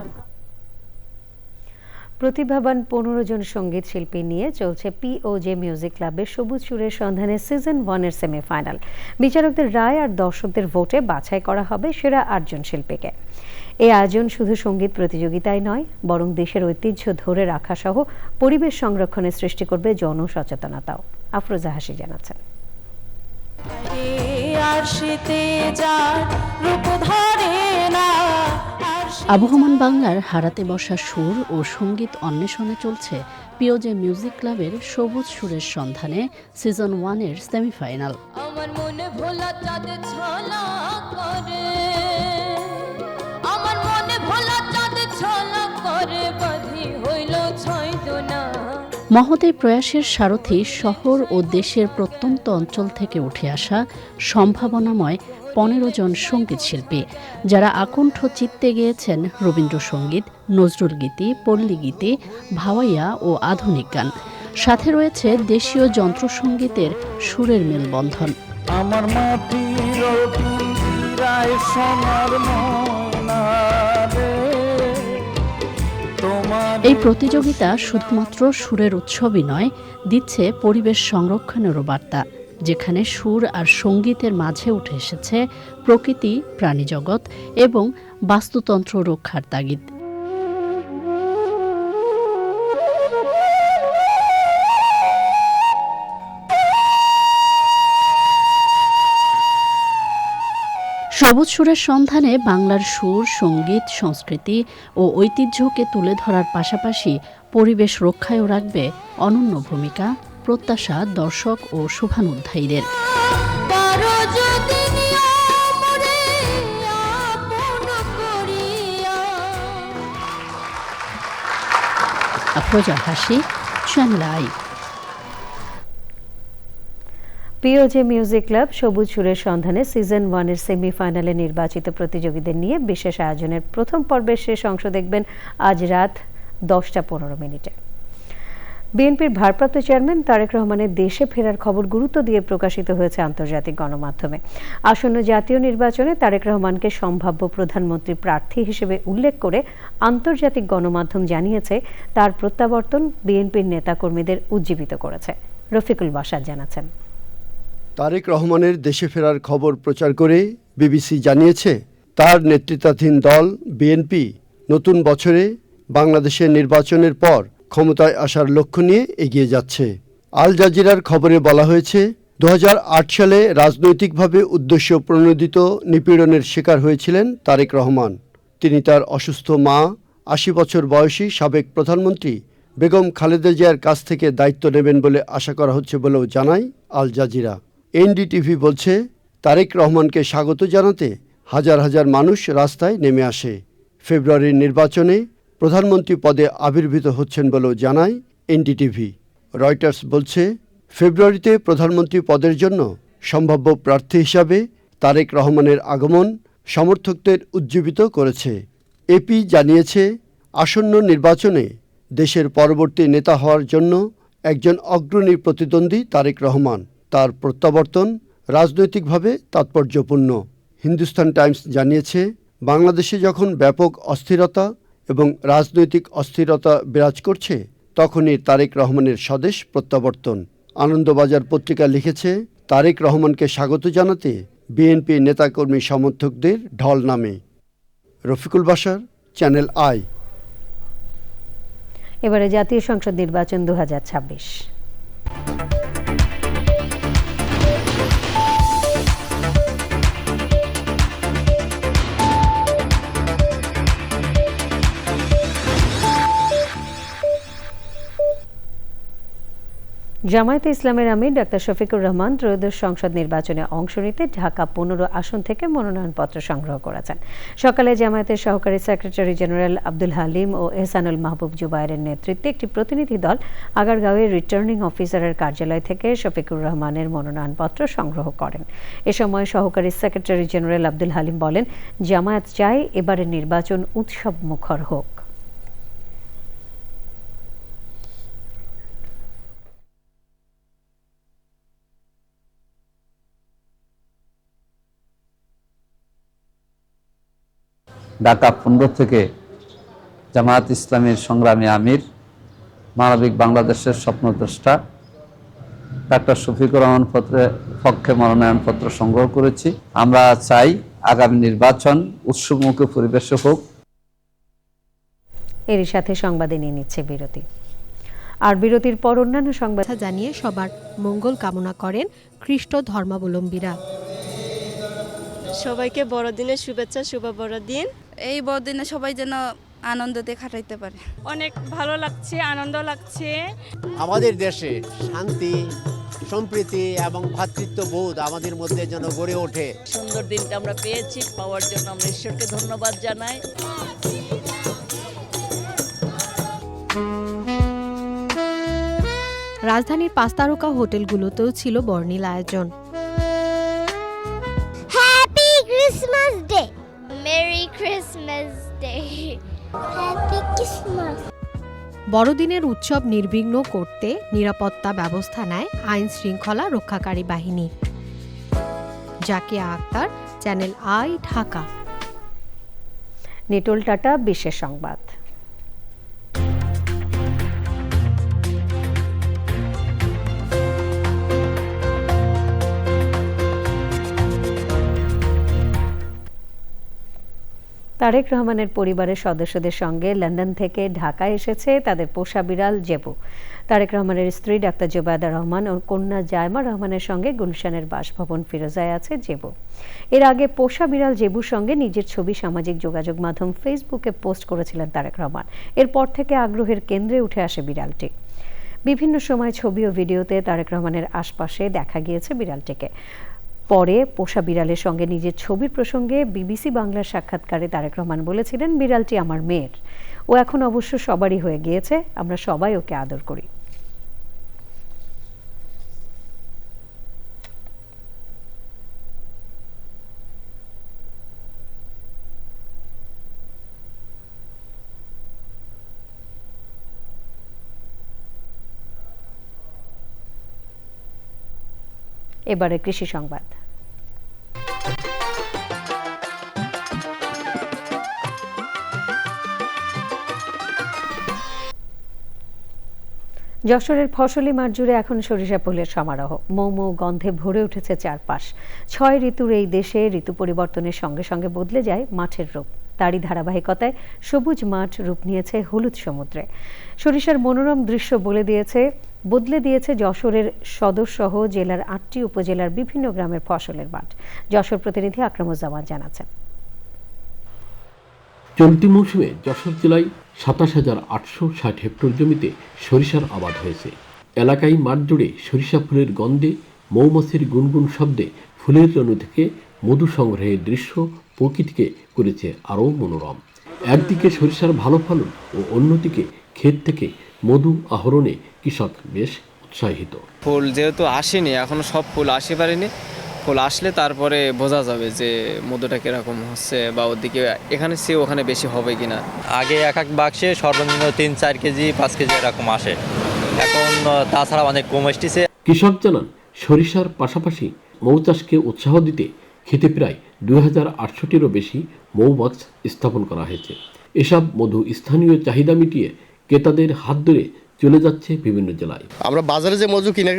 প্রতিভাবান ১৫ জন সঙ্গীত শিল্পী নিয়ে চলছে পিওজে মিউজিক ক্লাবের সবুজ সুরের সন্ধানে সিজন 1-এর সেমিফাইনাল। বিচারকদের রায় আর দর্শকদের ভোটে বাছাই করা হবে সেরা ৮ জন শিল্পীকে। এই আয়োজন শুধু সঙ্গীত প্রতিযোগিতাই নয়, বরং দেশের ঐতিহ্য ধরে রাখা সহ পরিবেশ সংরক্ষণের সৃষ্টি করবে জনসচেতনতাও। আফরোজা হাসি জানাচ্ছেন। আবহমান বাংলার হারাতে বসা সুর ও সঙ্গীত অন্বেষণে চলছে পিওজে মিউজিক ক্লাবের সবুজ সুরের সন্ধানে সিজন 1-এর সেমিফাইনাল। আমার মনে ভোলা চাঁদ ছলা করে, আমার মনে ভোলা চাঁদ ছলা করে, বাঁধি হইল ছয় দোনা মহৎ এই প্রয়াসের সারথি শহর ও দেশের প্রত্যন্ত অঞ্চল থেকে উঠে আসা সম্ভাবনাময় 15 জন সঙ্গীত শিল্পী, যারা আকণ্ঠ চিত্তে গেয়েছেন রবীন্দ্রসঙ্গীত, নজরুল গীতি, পল্লী গীতি, ভাওয়াইয়া ও আধুনিক গান। সাথে রয়েছে দেশীয় যন্ত্রসঙ্গীতের সুরের মেলবন্ধন। আমার মাটির পিঞ্জিরায় সোনার ময়না রে, এই প্রতিযোগিতা শুধুমাত্র সুরের উৎসবই নয়, দিচ্ছে পরিবেশ সংরক্ষণেরও বার্তা, যেখানে সুর আর সঙ্গীতের মাঝে উঠে এসেছে প্রকৃতি, প্রাণীজগৎ এবং বাস্তুতন্ত্র রক্ষার তাগিদ। সবুজ সুরের সন্ধানে বাংলার সুর, সঙ্গীত, সংস্কৃতি ও ঐতিহ্যকে তুলে ধরার পাশাপাশি পরিবেশ রক্ষায়ও রাখবে অনন্য ভূমিকা, প্রত্যাশা দর্শক ও শুভানুধ্যায়ীদের। আফরোজা হাসি, চ্যানেল আই। পিওজে মিউজিক ক্লাব সবুজ সুরের সন্ধানে সিজন 1-এর সেমিফাইনালে নির্বাচিত প্রতিযোগীদের নিয়ে বিশেষ আয়োজনের প্রথম পর্বের শেষ অংশ দেখবেন আজ রাত 10:15। বিএনপির ভারপ্রাপ্ত চেয়ারম্যান তারেক রহমানের দেশে ফেরার খবর গুরুত্ব দিয়ে প্রকাশিত হয়েছে আন্তর্জাতিক গণমাধ্যমে। আসন্ন জাতীয় নির্বাচনে তারেক রহমানকে সম্ভাব্য প্রধানমন্ত্রী প্রার্থী হিসেবে উল্লেখ করে আন্তর্জাতিক গণমাধ্যম জানিয়েছে তার প্রত্যাবর্তন বিএনপির নেতাকর্মীদের উজ্জীবিত করেছে। রফিকুল বাসার জানাচ্ছেন। তারেক রহমানের দেশে ফেরার খবর প্রচার করে বিবিসি জানিয়েছে, তার নেতৃত্বাধীন দল বিএনপি নতুন বছরে বাংলাদেশের নির্বাচনের পর ক্ষমতায় আসার লক্ষ্য নিয়ে এগিয়ে যাচ্ছে। আল জাজিরার খবরে বলা হয়েছে, 2008 সালে রাজনৈতিকভাবে উদ্দেশ্য প্রণোদিত নিপীড়নের শিকার হয়েছিলেন তারেক রহমান। তিনি তার অসুস্থ মা, 80 বছর বয়সী সাবেক প্রধানমন্ত্রী বেগম খালেদা জিয়ার কাছ থেকে দায়িত্ব নেবেন বলে আশা করা হচ্ছে বলেও জানায় আল জাজিরা। এনডিটিভি বলছে, তারেক রহমানকে স্বাগত জানাতে হাজার হাজার মানুষ রাস্তায় নেমে আসে। ফেব্রুয়ারির নির্বাচনে প্রধানমন্ত্রী পদে আবির্ভূত হচ্ছেন বলেও জানায় এনডিটিভি। রয়টার্স বলছে, ফেব্রুয়ারিতে প্রধানমন্ত্রী পদের জন্য সম্ভাব্য প্রার্থী হিসাবে তারেক রহমানের আগমন সমর্থকদের উজ্জীবিত করেছে। এপি জানিয়েছে, আসন্ন নির্বাচনে দেশের পরবর্তী নেতা হওয়ার জন্য একজন অগ্রণী প্রতিদ্বন্দ্বী তারেক রহমান। তার প্রত্যাবর্তন রাজনৈতিকভাবে তাৎপর্যপূর্ণ। হিন্দুস্তান টাইমস জানিয়েছে, বাংলাদেশে যখন ব্যাপক অস্থিরতা এবং রাজনৈতিক অস্থিরতা বিরাজ করছে, তখনই তারেক রহমানের স্বদেশ প্রত্যাবর্তন। আনন্দবাজার পত্রিকা লিখেছে, তারেক রহমানকে স্বাগত জানাতে বিএনপি নেতাকর্মী সমর্থকদের ঢল নামে। রফিকুল বাসার, চ্যানেল আই। এবারে জাতীয় সংসদ নির্বাচন 2026। জামায়াতে ইসলামের আমির ডাক্তার শফিকুর রহমান ত্রয়োদশ সংসদ নির্বাচনে অংশ নিতে ঢাকা 15 আসন থেকে মনোনয়নপত্র সংগ্রহ করেছেন। সকালে জামায়াতের সহকারী সেক্রেটারি জেনারেল আব্দুল হালিম ও এহসানুল মাহবুব জুবায়েরের নেতৃত্বে একটি প্রতিনিধি দল আগারগাঁওয়ের রিটার্নিং অফিসারের কার্যালয় থেকে শফিকুর রহমানের মনোনয়নপত্র সংগ্রহ করেন। এ সময় সহকারী সেক্রেটারি জেনারেল আব্দুল হালিম বলেন, জামায়াত চায় এবারের নির্বাচন উৎসব মুখর হোক। ঢাকা 15 থেকে জামায়াত ইসলামের সংগ্রামী আমির, মানবিক বাংলাদেশের স্বপ্নদ্রষ্টা ডাক্তার শফিকুর রহমান পক্ষে মনোনয়নপত্র সংগ্রহ করেছি। আমরা চাই আগামী নির্বাচন উৎসবমুখী পরিবেশে হোক। এরই সাথে সংবাদে নিয়ে নিচ্ছে বিরতি। আর বিরতির পর অন্যান্য সংবাদ জানিয়ে সবার মঙ্গল কামনা করেন খ্রিস্ট ধর্মাবলম্বীরা। সবাইকে বড়দিনের শুভেচ্ছা, শুভ বড়দিন। এই বড়দিনে সবাই যেন আনন্দতে কাটাইতে পারে। অনেক ভালো লাগছে, আনন্দ লাগছে। আমাদের দেশে শান্তি, সম্প্রীতি এবং ভ্রাতৃত্ববোধ আমাদের মধ্যে যেন গড়ে ওঠে। সুন্দর দিনটা আমরা পেয়েছি, পাওয়ার জন্য আমরা ঈশ্বরকে ধন্যবাদ জানাই। রাজধানীর 5 তারকা হোটেলগুলোতেও ছিল বর্ণিল আয়োজন। Happy Christmas day, merry Christmas day, happy Christmas. বড়দিনের উৎসব নির্বিঘ্ন করতে নিরাপত্তা ব্যবস্থা নেয় আইন শৃঙ্খলা রক্ষাকারী বাহিনী। Zakia Akter, channel I, Dhaka. নিটোল টাটা বিশেষ সংবাদ। তারেক রহমানের পরিবারের সদস্যদের সঙ্গে লন্ডন থেকে ঢাকায় এসেছে তাদের পোষা বিড়াল জেবু। তারেক রহমানের স্ত্রী ডাক্তার জোবায়দা রহমান ও কন্যা জায়মা রহমানের সঙ্গে গুলশানের বাসভবন ফিরোজায় আছে জেবু। এর আগে পোষা বিড়াল জেবুর সঙ্গে নিজের ছবি সামাজিক যোগাযোগ মাধ্যম ফেসবুকে পোস্ট করেছিলেন তারেক রহমান। এরপর থেকে আগ্রহের কেন্দ্রে উঠে আসে বিড়ালটি। বিভিন্ন সময় ছবি ও ভিডিওতে তারেক রহমানের আশপাশে দেখা গিয়েছে বিড়ালটিকে। পরে পোষা বিড়ালের সঙ্গে নিজের ছবির প্রসঙ্গে বিবিসি বাংলার সাক্ষাৎকারে তারেক রহমান বলেছিলেন, বিড়ালটি আমার মেয়ের, ও এখন অবশ্য সবারই হয়ে গিয়েছে, আমরা সবাই ওকে আদর করি। এবারে কৃষি সংবাদ। যশোরের ফসলি মাঠ জুড়ে এখন সরিষা ফুলের সমারোহ। মৌ মৌ গন্ধে ভরে উঠেছে চারপাশ। 6 ঋতুর এই দেশে ঋতু পরিবর্তনের সঙ্গে সঙ্গে বদলে যায় মাঠের রূপ। তারই ধারাবাহিকতায় সবুজ মাঠ রূপ নিয়েছে হলুদ সমুদ্রে। সরিষার মনোরম দৃশ্য বদলে দিয়েছে যশোরের সদরসহ জেলার 8টি উপজেলার বিভিন্ন গ্রামের ফসলের মাঠ। যশোর প্রতিনিধি আকরামুজ্জামান জানাচ্ছেন। চলতি মৌসুমে যশোর জেলায় 27,860 হেক্টর জমিতে সরিষার আবাদ হয়েছে। এলাকায় মাঠ জুড়ে সরিষা ফুলের গন্ধে, মৌমাছির গুনগুন শব্দে, ফুলের রণু থেকে মধু সংগ্রহের দৃশ্য প্রকৃতিকে করেছে আরও মনোরম। একদিকে সরিষার ভালো ফলন ও অন্যদিকে ক্ষেত থেকে মধু আহরণে কৃষক বেশ উৎসাহিত। ফুল যেহেতু আসেনি, এখনো সব ফুল আসতে পারেনি, ফুল আসলে তারপরে বোঝা যাবে যে মধুটা কিরকম হচ্ছে বা ওদিকে এখানে সে ওখানে বেশি হবে কিনা। আগে এক এক বাক্সে সর্বনিম্ন 3-4 কেজি 5 কেজি এরকম আসে, এখন তাছাড়া অনেক কম আসছে। কৃষক জানান, সরিষার পাশাপাশি মৌ চাষকে উৎসাহ দিতে খেতে প্রায় 2800টিরও বেশি মৌবাক্স স্থাপন করা হয়েছে। এসব মধু স্থানীয় চাহিদা মিটিয়ে ক্রেতাদের হাত ধরে চলে যাচ্ছে বিভিন্ন জেলায়। আমরা বাজারে যে মধু কিনে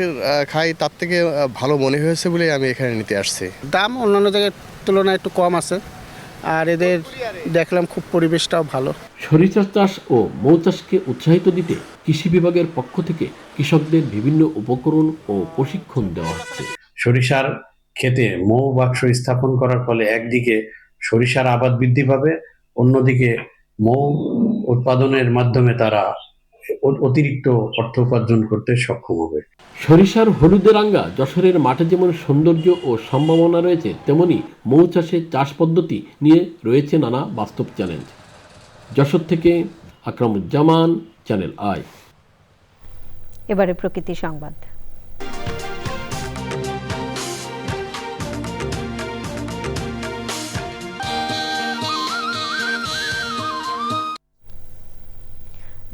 খাই তার থেকে ভালো মনে হয়েছে বলে আমি এখানে নিতে আসছি। দাম অন্যান্য জায়গার তুলনায় একটু কম আছে, আর এদের দেখলাম খুব পরিবেশটাও ভালো। সরিষা চাষ ও মৌ চাষকে উৎসাহিত দিতে কৃষি বিভাগের পক্ষ থেকে কৃষকদের বিভিন্ন উপকরণ ও প্রশিক্ষণ দেওয়া হচ্ছে। সরিষার ক্ষেতে মৌ বাক্স স্থাপন করার ফলে একদিকে সরিষার আবাদ বৃদ্ধি পাবে, অন্যদিকে মৌ উৎপাদনের মাধ্যমে তারা অতিরিক্ত অর্থ উপার্জন করতে সক্ষম হবে। সরিষার হলুদে রাঙ্গা যশোরের মাঠে যেমন সৌন্দর্য ও সম্ভাবনা রয়েছে, তেমনি মৌ চাষের চাষ পদ্ধতি নিয়ে রয়েছে নানা বাস্তব চ্যালেঞ্জ। যশোর থেকে আকরামুজ্জামান, চ্যানেল আই। এবারে প্রকৃতি সংবাদ।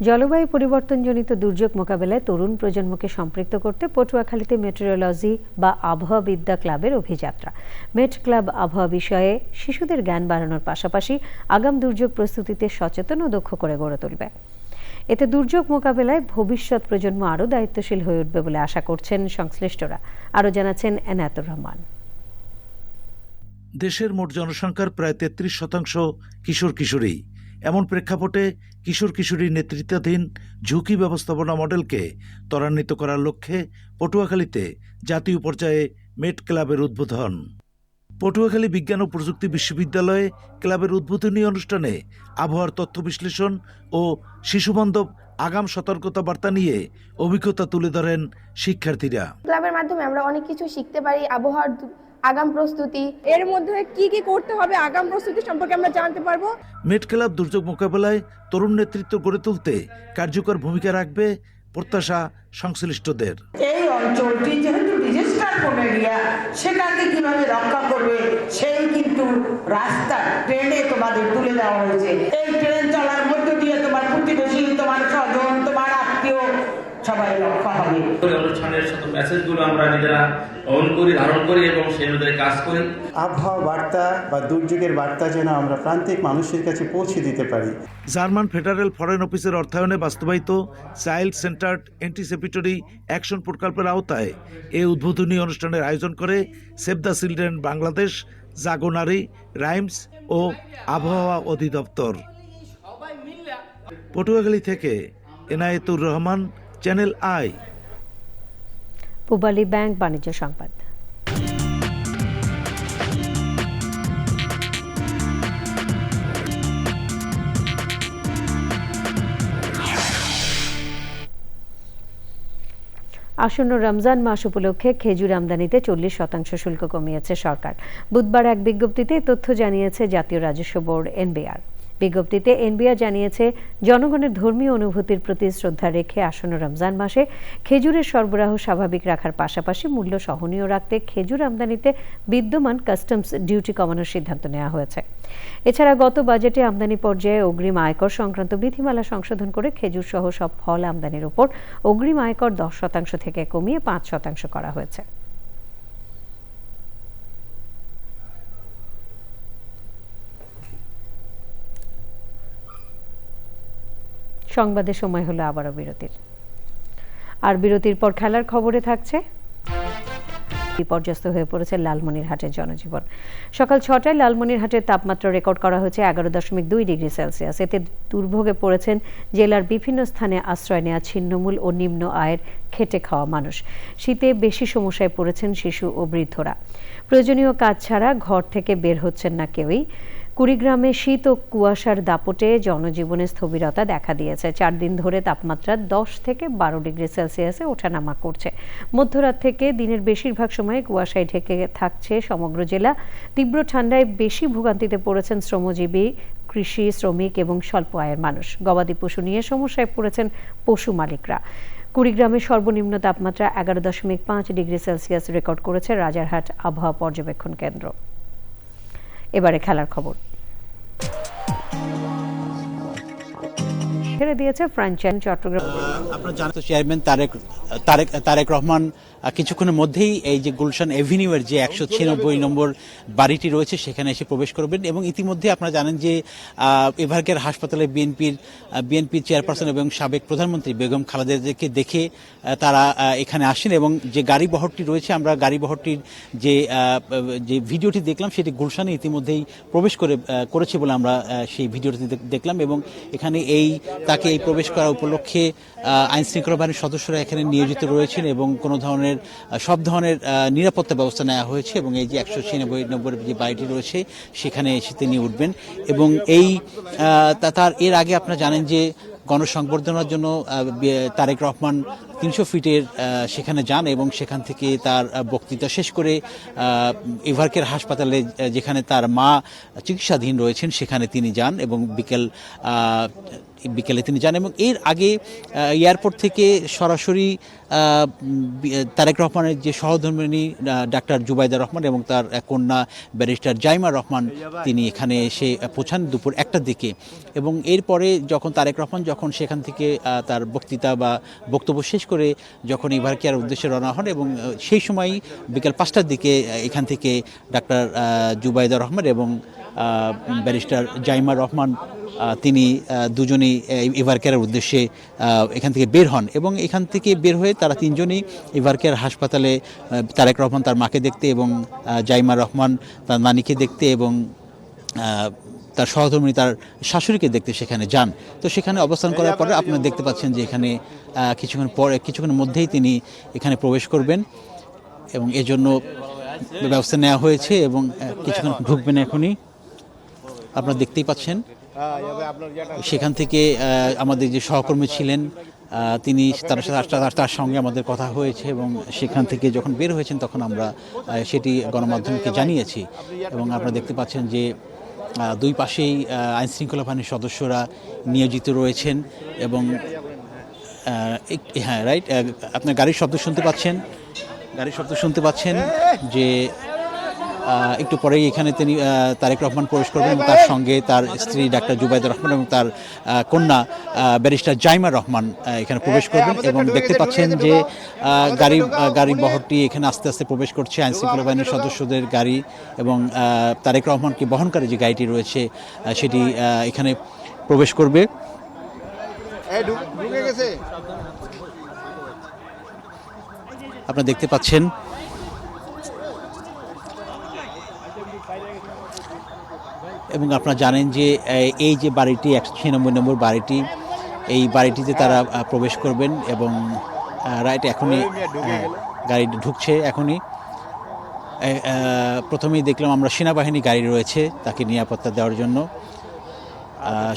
জলবায়ু পরিবর্তনজনিত দুর্যোগ মোকাবেলায় তরুণ প্রজন্মকে সম্পৃক্ত করতে পটুয়াখালীতে মেটেরিওলজি বা আবহাওয়াবিদ্যা ক্লাবের অভিযাত্রা। মেট ক্লাব আবহাওয়া বিষয়ে শিশুদের জ্ঞান বাড়ানোর পাশাপাশি আগাম দুর্যোগ প্রস্তুতিতে সচেতন ও দক্ষ করে গড়ে তুলবে। এতে দুর্যোগ মোকাবেলায় ভবিষ্যৎ প্রজন্ম আরও দায়িত্বশীল হয়ে উঠবে বলে আশা করছেন সংশ্লিষ্টরা। আরও জানাচ্ছেন এনায়েতুর রহমান। দেশের মোট জনসংখ্যার প্রায় 33% কিশোর কিশোরী। এমন প্রেক্ষাপটে কিশোর কিশোরীর নেতৃত্বাধীন ঝুঁকি ব্যবস্থাপনা মডেলকে ত্বরান্বিত করার লক্ষ্যে পটুয়াখালীতে জাতীয় পর্যায়ে মেট ক্লাবের উদ্বোধন। পটুয়াখালী বিজ্ঞান ও প্রযুক্তি বিশ্ববিদ্যালয়ে ক্লাবের উদ্বোধনী অনুষ্ঠানে আবহাওয়ার তথ্য বিশ্লেষণ ও শিশুবান্ধব আগাম সতর্কতা বার্তা নিয়ে অভিজ্ঞতা তুলে ধরেন শিক্ষার্থীরা। ক্লাবের মাধ্যমে আমরা অনেক কিছু শিখতে পারি, আবহাওয়ার আগাম প্রস্তুতি, এর মধ্যে কি কি করতে হবে আগাম প্রস্তুতি সম্পর্কে আমরা জানতে পারবো। মেট ক্লাব দুর্যোগ মোকাবেলায় তরুণ নেতৃত্ব গড়ে তুলতে কার্যকর ভূমিকা রাখবে। প্রত্যাশা সংশ্লিষ্টদের। এই অঞ্চলটি যেহেতু ডিজাস্টার প্রোন এরিয়া, সেটাকে কিভাবে রক্ষা করবে সেই কিন্তু রাস্তা ট্রেনে তোমাদের তুলে দেওয়া হয়েছে। এই ট্রেন চলার মধ্য দিয়ে তোমার প্রতিবেশী, তোমার স্বজন, তোমার আত্মীয় সবাই রক্ষা হবে। অনুষ্ঠানের সাথে মেসেজগুলো আমরা নিজেরা অন করি, ধারণ করি এবং সেই অনুযায়ী কাজ করি। আবহাওয়া বার্তা বা দুর্যোগের বার্তা যেন আমরা প্রান্তিক মানুষের কাছে পৌঁছে দিতে পারি। জার্মান ফেডারেল ফরেন অফিসের অর্থায়নে বাস্তবায়িত চাইল্ড সেন্টার্ড অ্যান্টিসিপেটরি অ্যাকশন প্রকল্পের আওতায় এই উদ্বোধনী অনুষ্ঠানের আয়োজন করে save the children Bangladesh, Jagonari, RIMES ও আবহাওয়া অধিদপ্তর। পটুয়াখালী থেকে Enayetur Rahman, channel I. Pubali bank বাণিজ্য সংবাদ। আসন্ন রমজান মাস উপলক্ষে খেজুর আমদানিতে 40% শুল্ক কমিয়েছে সরকার। বুধবার এক বিজ্ঞপ্তিতে তথ্য জানিয়েছে জাতীয় রাজস্ব বোর্ড এনবিআর। বিজ্ঞপ্তিতে এনবিআর জানিয়েছে, জনগণের ধর্মীয় অনুভূতির প্রতি শ্রদ্ধা রেখে আসন্ন রমজান মাসে খেজুরের সরবরাহ স্বাভাবিক রাখার পাশাপাশি মূল্য সহনীয় রাখতে খেজুর আমদানিতে বিদ্যমান কাস্টমস ডিউটি কমানোর সিদ্ধান্ত নেওয়া হয়েছে। এছাড়া গত বাজেটে আমদানি পর্যায়ে অগ্রিম আয়কর সংক্রান্ত বিধিমালা সংশোধন করে খেজুর সহ সব ফল আমদানির উপর অগ্রিম আয়কর 10% থেকে কমিয়ে 5% করা হয়েছে। সংবাদের সময় হলো আবারও বিরতির। আর বিরতির পর খেলার খবরে থাকছে, বিপর্যস্ত হয়ে পড়েছে লালমনিরহাটের জনজীবন। সকাল 6টায় লালমনিরহাটের তাপমাত্রা রেকর্ড করা হয়েছে 11.2 ডিগ্রি সেলসিয়াস। এতে দুর্ভোগে পড়েছেন জেলার বিভিন্ন স্থানে আশ্রয় নেওয়া ছিন্নমূল ও নিম্ন আয়ের খেটে খাওয়া মানুষ। শীতে বেশি সমস্যায় পড়েছেন শিশু ও বৃদ্ধরা। প্রয়োজনীয় কাজ ছাড়া ঘর থেকে বের হচ্ছেন না কেউই। কুড়িগ্রামে শীত ও কুয়াশার দাপটে জনজীবনে স্থবিরতা দেখা দিয়েছে। 4 দিন ধরে তাপমাত্রা 10 থেকে 12 ডিগ্রি সেলসিয়াসে ওঠানামা করছে। মধ্যরাত থেকে দিনের বেশিরভাগ সময় কুয়াশায় ঢেকে থাকছে সমগ্র জেলা। তীব্র ঠান্ডায় বেশি ভোগান্তিতে পড়েছেন শ্রমজীবী, কৃষি শ্রমিক এবং স্বল্প আয়ের মানুষ। গবাদি পশু নিয়ে সমস্যায় পড়েছেন পশু মালিকরা। কুড়িগ্রামের সর্বনিম্ন তাপমাত্রা 11.5 ডিগ্রি সেলসিয়াস রেকর্ড করেছে রাজারহাট আবহাওয়া পর্যবেক্ষণ কেন্দ্র। এবারে খেলার খবর। ছেড়ে দিয়েছে ফ্র্যাঞ্চাইজ চট্টগ্রাম। আপনারা জানেন তো চেয়ারম্যান তারেক রহমান কিছুক্ষণের মধ্যেই এই যে গুলশান এভিনিউয়ের যে 196 নম্বর বাড়িটি রয়েছে সেখানে এসে প্রবেশ করবেন এবং ইতিমধ্যে আপনারা জানেন যে এভারকেয়ার হাসপাতালে বিএনপি চেয়ারপারসন এবং সাবেক প্রধানমন্ত্রী বেগম খালেদাকে দেখে তারা এখানে আসেন এবং যে গাড়ি বহরটি রয়েছে, আমরা গাড়ি বহরটির যে ভিডিওটি দেখলাম সেটি গুলশানে ইতিমধ্যেই প্রবেশ করেছে বলে আমরা সেই ভিডিওটি দেখলাম এবং এখানে তাকে এই প্রবেশ করা উপলক্ষে আইন শৃঙ্খলা বাহিনীর সদস্যরা এখানে নিয়োজিত রয়েছেন এবং সব ধরনের নিরাপত্তা ব্যবস্থা নেওয়া হয়েছে এবং এই যে 196 নম্বর যে বাড়িটি রয়েছে সেখানে এসে তিনি উঠবেন এবং তার এর আগে আপনারা জানেন যে গণসংবর্ধনার জন্য তারেক রহমান 300 ফিটের সেখানে যান এবং সেখান থেকে তার বক্তৃতা শেষ করে এভারকেয়ার হাসপাতালে যেখানে তার মা চিকিৎসাধীন রয়েছেন সেখানে তিনি যান এবং বিকেলে তিনি যান এবং এর আগে এয়ারপোর্ট থেকে সরাসরি তারেক রহমানের যে সহধর্মিণী ডাক্তার জুবাইদা রহমান এবং তার কন্যা ব্যারিস্টার জাইমা রহমান তিনি এখানে এসে পৌঁছান দুপুর 1টার দিকে এবং এরপরে যখন তারেক রহমান যখন সেখান থেকে তার বক্তৃতা বা বক্তব্য শেষ করে যখন এভারকেয়ার উদ্দেশ্যে রওনা হন এবং সেই সময়ই বিকেল 5টার দিকে এখান থেকে ডাক্তার জুবাইদা রহমান এবং ব্যারিস্টার জাইমা রহমান তিনি দুজনেই এভারকেয়ারের উদ্দেশ্যে এখান থেকে বের হন এবং এখান থেকে বের হয়ে তারা তিনজনই এভারকেয়ার হাসপাতালে তারেক রহমান তার মাকে দেখতে এবং জাইমা রহমান তার নানিকে দেখতে এবং তার সহধর্মিণী তার শাশুড়িকে দেখতে সেখানে যান। তো সেখানে অবস্থান করার পরে আপনারা দেখতে পাচ্ছেন যে এখানে কিছুক্ষণের মধ্যেই তিনি এখানে প্রবেশ করবেন এবং এজন্য ব্যবস্থা নেওয়া হয়েছে এবং কিছুক্ষণ ঢুকবেন এখনই আপনারা দেখতেই পাচ্ছেন। সেখান থেকে আমাদের যে সহকর্মী ছিলেন তিনি তার সঙ্গে আমাদের কথা হয়েছে এবং সেখান থেকে যখন বের হয়েছেন তখন আমরা সেটি গণমাধ্যমকে জানিয়েছি এবং আপনারা দেখতে পাচ্ছেন যে দুই পাশেই আইনশৃঙ্খলা বাহিনীর সদস্যরা নিয়োজিত রয়েছেন এবং হ্যাঁ রাইট, আপনার গাড়ির শব্দ শুনতে পাচ্ছেন যে একটু পরেই এখানে তিনি তারেক রহমান প্রবেশ করবেন এবং তার সঙ্গে তার স্ত্রী ডাক্তার জুবাইদা রহমান এবং তার কন্যা ব্যারিস্টার জাইমা রহমান এখানে প্রবেশ করবেন। এবং দেখতে পাচ্ছেন যে গাড়ি বহরটি এখানে আস্তে আস্তে প্রবেশ করছে, আইনশৃঙ্খলা বাহিনীর সদস্যদের গাড়ি এবং তারেক রহমানকে বহনকারী যে গাড়িটি রয়েছে সেটি এখানে প্রবেশ করবে। আপনারা দেখতে পাচ্ছেন এবং আপনারা জানেন যে এই যে বাড়িটি 196 নম্বর বাড়িটি, এই বাড়িটিতে তারা প্রবেশ করবেন এবং রাইট এখনই গাড়ি ঢুকছে। এখনই প্রথমেই দেখলাম আমরা সেনাবাহিনী গাড়ি রয়েছে তাকে নিরাপত্তা দেওয়ার জন্য,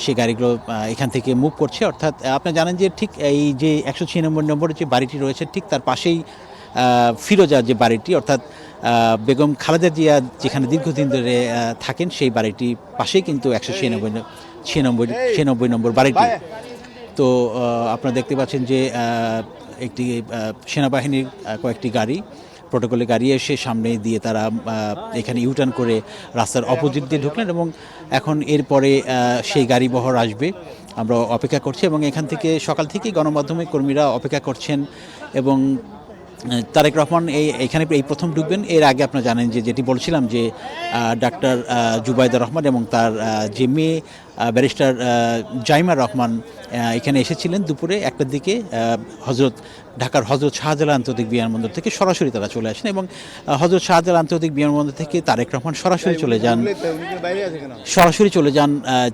সেই গাড়িগুলো এখান থেকে মুভ করছে। অর্থাৎ আপনারা জানেন যে ঠিক এই যে 196 নম্বরের যে বাড়িটি রয়েছে ঠিক তার পাশেই ফিরোজার যে বাড়িটি, অর্থাৎ বেগম খালেদা জিয়া যেখানে দীর্ঘদিন ধরে থাকেন সেই বাড়িটি পাশেই কিন্তু 196 নম্বর বাড়িটি। তো আপনারা দেখতে পাচ্ছেন যে একটি সেনাবাহিনীর কয়েকটি গাড়ি, প্রোটোকলের গাড়ি এসে সামনে দিয়ে তারা এখানে ইউটার্ন করে রাস্তার অপোজিট দিয়ে ঢুকলেন এবং এখন এরপরে সেই গাড়ি বহর আসবে। আমরা অপেক্ষা করছি এবং এখান থেকে সকাল থেকেই গণমাধ্যমের কর্মীরা অপেক্ষা করছেন এবং তারেক রহমান এখানে এই প্রথম ঢুকবেন। এর আগে আপনারা জানেন যে যেটি বলছিলাম যে ডাক্তার জুবাইদা রহমান এবং তার যে মেয়ে ব্যারিস্টার জাইমা রহমান এখানে এসেছিলেন দুপুরে 1টার দিকে ঢাকার হজরত শাহজালাল আন্তর্জাতিক বিমানবন্দর থেকে সরাসরি তারা চলে আসেন এবং হজরত শাহজালাল আন্তর্জাতিক বিমানবন্দর থেকে তারেক রহমান সরাসরি চলে যান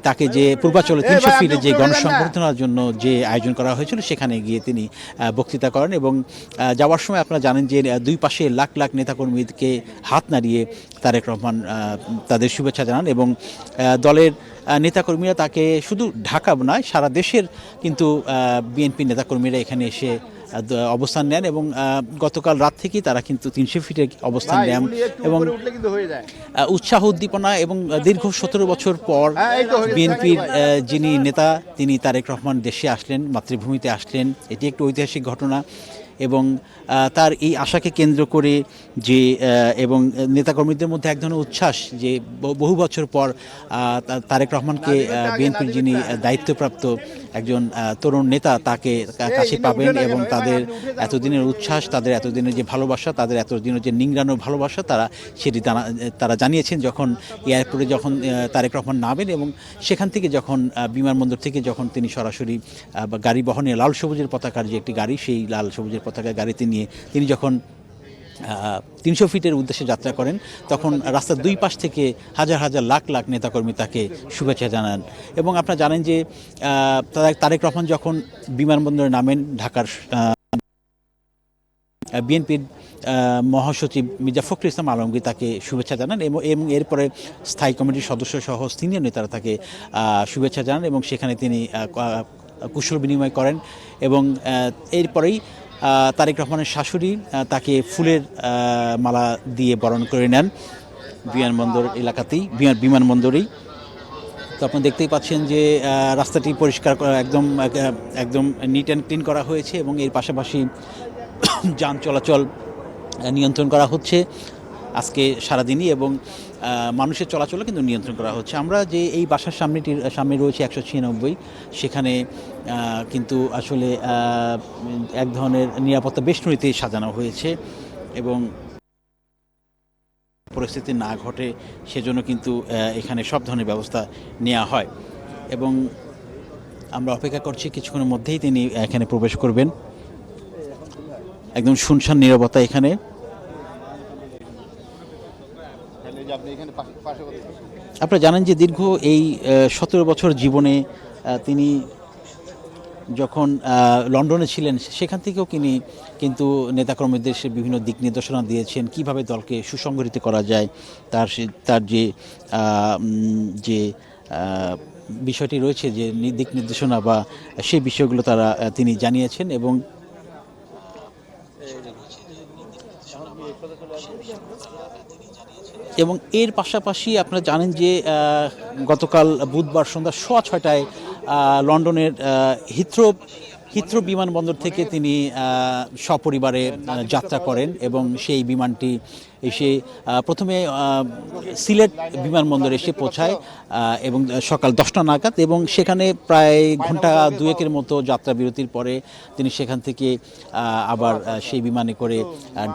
তাকে যে পূর্বাচলে 300 ফিটে যে গণসংবর্ধনার জন্য যে আয়োজন করা হয়েছিল সেখানে গিয়ে তিনি বক্তৃতা করেন এবং যাওয়ার সময় আপনারা জানেন যে দুই পাশে লাখ লাখ নেতাকর্মীকে হাত নাড়িয়ে তারেক রহমান তাদের শুভেচ্ছা জানান এবং দলের নেতাকর্মীরা তাকে শুধু ঢাকা নয় সারা দেশের কিন্তু বিএনপি নেতাকর্মীরা এখানে এসে অবস্থান নেন এবং গতকাল রাত থেকেই তারা কিন্তু 300 ফিটে অবস্থান নেন এবং উৎসাহ উদ্দীপনা এবং দীর্ঘ 17 বছর পর বিএনপির যিনি নেতা তিনি তারেক রহমান দেশে আসলেন, মাতৃভূমিতে আসলেন, এটি একটি ঐতিহাসিক ঘটনা এবং তার এই আশাকে কেন্দ্র করে যে এবং নেতাকর্মীদের মধ্যে এক ধরনের উচ্ছ্বাস যে বহু বছর পর তারেক রহমানকে বিএনপির যিনি দায়িত্বপ্রাপ্ত একজন তরুণ নেতা তাকে কাছে পাবেন এবং তাদের এতদিনের উচ্ছ্বাস, তাদের এতদিনের যে ভালোবাসা, তাদের এতদিনের যে নিংড়ানো ভালোবাসা সেটি তারা জানিয়েছেন যখন এয়ারপোর্টে যখন তারেক রহমান নামেন এবং সেখান থেকে যখন বিমানবন্দর থেকে যখন তিনি সরাসরি গাড়ি বহনে লাল সবুজের পতাকার যে একটি গাড়ি, সেই লাল সবুজের পতাকা গাড়িতে নিয়ে তিনি যখন 300 ফিটের উদ্দেশ্যে যাত্রা করেন তখন রাস্তার দুই পাশ থেকে হাজার হাজার লাখ লাখ নেতাকর্মী তাকে শুভেচ্ছা জানান এবং আপনারা জানেন যে তারেক রহমান যখন বিমানবন্দরে নামেন ঢাকার বিএনপির মহাসচিব মির্জা ফখরুল ইসলাম আলমগীর তাকে শুভেচ্ছা জানান এবং এরপরে স্থায়ী কমিটির সদস্য সহ সিনিয়র নেতারা তাকে শুভেচ্ছা জানান এবং সেখানে তিনি কুশল বিনিময় করেন এবং এরপরেই তারেক রহমানের শাশুড়ি তাকে ফুলের মালা দিয়ে বরণ করে নেন বিমানবন্দর এলাকাতেই, বিমানবন্দরেই। তো আপনারা দেখতেই পাচ্ছেন যে রাস্তাটি পরিষ্কার একদম নিট অ্যান্ড ক্লিন করা হয়েছে এবং এর পাশাপাশি যান চলাচল নিয়ন্ত্রণ করা হচ্ছে আজকে সারাদিনই এবং মানুষের চলাচলও কিন্তু নিয়ন্ত্রণ করা হচ্ছে। আমরা যে এই বাসার সামনে রয়েছে 196, সেখানে কিন্তু আসলে এক ধরনের নিরাপত্তা বেষ্টনীতে সাজানো হয়েছে এবং পরিস্থিতি না ঘটে সেজন্য কিন্তু এখানে সব ধরনের ব্যবস্থা নেওয়া হয় এবং আমরা অপেক্ষা করছি কিছুক্ষণের মধ্যেই তিনি এখানে প্রবেশ করবেন। একদম শুনশান নীরবতা এখানে। আপনারা জানেন যে দীর্ঘ এই 17 বছর জীবনে তিনি যখন লন্ডনে ছিলেন সেখান থেকেও তিনি কিন্তু নেতাকর্মীদের বিভিন্ন দিক নির্দেশনা দিয়েছেন কিভাবে দলকে সুসংগঠিত করা যায়, তার যে বিষয়টি রয়েছে যে দিক নির্দেশনা বা সেই বিষয়গুলো তিনি জানিয়েছেন এবং এর পাশাপাশি আপনারা জানেন যে গতকাল বুধবার সন্ধ্যা 6:30 লন্ডনের হিথ্রো বিমানবন্দর থেকে তিনি সপরিবারে যাত্রা করেন এবং সেই বিমানটি এসে প্রথমে সিলেট বিমানবন্দরে এসে পৌঁছায় এবং সকাল 10টা নাগাদ, এবং সেখানে প্রায় ঘন্টা 2-এর মতো যাত্রা বিরতির পরে তিনি সেখান থেকে আবার সেই বিমানে করে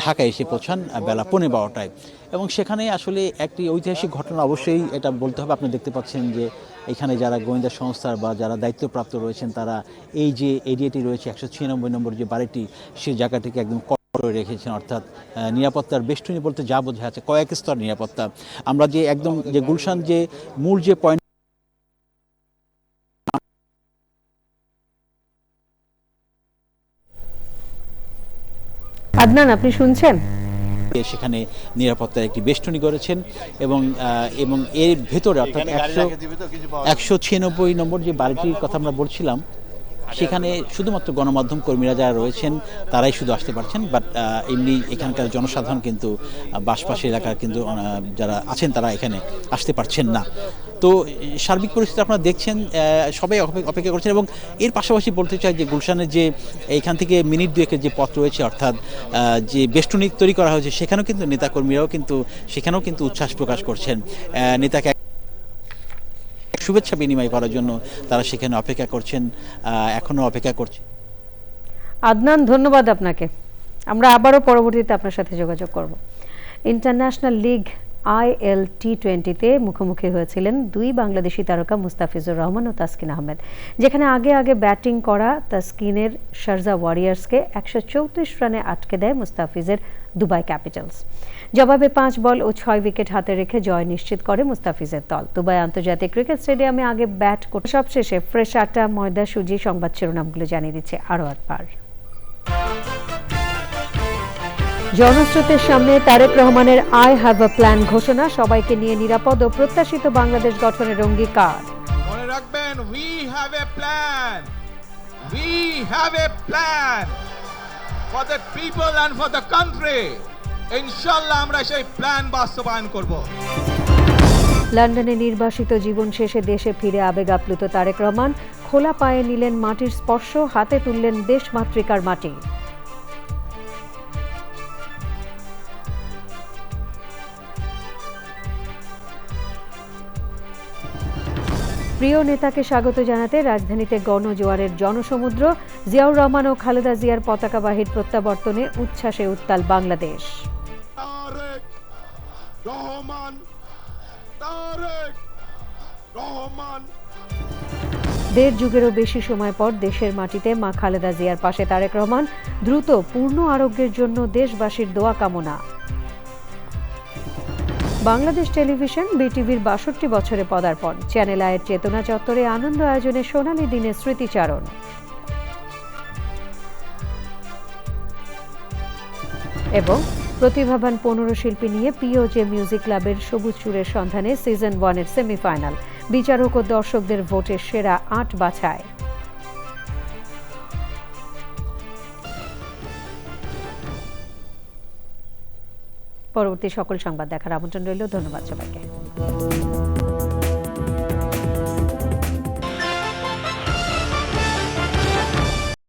ঢাকায় এসে পৌঁছান বেলা 12:15টায়। এবং সেখানে আসলে একটি ঐতিহাসিক ঘটনা অবশ্যই এটা বলতে হবে। আপনি দেখতে পাচ্ছেন যে এখানে যারা গোয়েন্দা সংস্থার বা যারা দায়িত্বপ্রাপ্ত রয়েছেন তারা এই যে এরিয়াটি রয়েছে 196 নম্বর যে বাড়িটি, সেই জায়গাটিকে একদম করে রেখেছেন, অর্থাৎ নিরাপত্তার বেষ্টনী বলতে যা বোঝা যাচ্ছে কয়েক স্তর নিরাপত্তা। আমরা যে একদম যে গুলশান যে মূল যে পয়েন্ট আদনান, আপনি শুনছেন? সেখানে নিরাপত্তার একটি বেষ্টনী করেছেন এবং এর ভেতরে অর্থাৎ 196 নম্বর যে বাড়িটির কথা আমরা বলছিলাম, সেখানে শুধুমাত্র গণমাধ্যম কর্মীরা যারা রয়েছেন তারাই শুধু আসতে পারছেন, বাট এমনি এখানকার জনসাধারণ কিন্তু আশপাশের এলাকার কিন্তু যারা আছেন তারা এখানে আসতে পারছেন না। তো সার্বিক পরিস্থিতি আপনারা দেখছেন, সবাই অপেক্ষা করছেন। এবং এর পাশাপাশি বলতে চাই যে গুলশানের যে এইখান থেকে মিনিট 2-এর যে পথ রয়েছে, অর্থাৎ যে বেষ্টনী তৈরি করা হয়েছে, সেখানেও কিন্তু নেতাকর্মীরাও কিন্তু সেখানেও কিন্তু উচ্ছ্বাস প্রকাশ করছেন। নেতাকে শুভেচ্ছা বিনিময় করার জন্য তারা সেখানে অপেক্ষা করছেন, এখনও অপেক্ষা করছে। আদনান, ধন্যবাদ আপনাকে। আমরা আবারও পরবর্তীতে আপনার সাথে যোগাযোগ করব। ইন্টারন্যাশনাল লিগ IL T20-তে মুখোমুখি হয়েছিলেন দুই বাংলাদেশি তারকা মুস্তাফিজুর রহমান ও তাসকিন আহমেদ, যেখানে আগে ব্যাটিং করা তাসকিনের শারজা ওয়ারিয়ার্সকে 134 রানে আটকে দেয় মুস্তাফিজের দুবাই ক্যাপিটালস। জবাবে 5 বল ও 6 উইকেট হাতে রেখে জয় নিশ্চিত করে মুস্তাফিজের দল। দুবাই আন্তর্জাতিক ক্রিকেট স্টেডিয়ামে আগে ব্যাট করে সবশেষে ফ্রেশ আটা ময়দা সুজি। সংবাদ শিরোনামগুলো জানিয়ে দিচ্ছে আরও একবার। জনস্রোতের সামনে তারেক রহমানের আই হ্যাভ আ প্ল্যান ঘোষণা, সবাইকে নিয়ে নিরাপদ ও প্রত্যাশিত বাংলাদেশ গঠনের অঙ্গীকার। মনে রাখবেন, we have a plan, we have a plan for the people and for the country. ইনশাআল্লাহ আমরা সেই প্ল্যান বাস্তবায়ন করব। লন্ডনে নির্বাসিত জীবন শেষে দেশে ফিরে আবেগ আপ্লুত তারেক রহমান। খোলা পায়ে নিলেন মাটির স্পর্শ, হাতে তুললেন দেশ মাতৃকার মাটি। প্রিয় নেতাকে স্বাগত জানাতে রাজধানীতে গণজোয়ারের জনসমুদ্র। জিয়াউর রহমান ও খালেদা জিয়ার পতাকাবাহীর প্রত্যাবর্তনে উচ্ছ্বাসে উত্তাল বাংলাদেশ। দেড় যুগেরও বেশি সময় পর দেশের মাটিতে মা খালেদা জিয়ার পাশে তারেক রহমান। দ্রুত পূর্ণ আরোগ্যের জন্য দেশবাসীর দোয়া কামনা। বাংলাদেশ টেলিভিশন বিটিভির 62 বছরে পদার্পণ। চ্যানেল আয়ের চেতনা চত্বরে আনন্দ আয়োজনে সোনালী দিনের স্মৃতিচারণ। এবং প্রতিভাবান 15 শিল্পী নিয়ে পিওজে মিউজিক ক্লাবের সবুজ সুরের সন্ধানে সিজন 1-এর সেমিফাইনাল। বিচারক ও দর্শকদের ভোটে সেরা 8 বাছাই। পরবর্তী সকল সংবাদ দেখার আমন্ত্রণ রইল। ধন্যবাদ সবাইকে।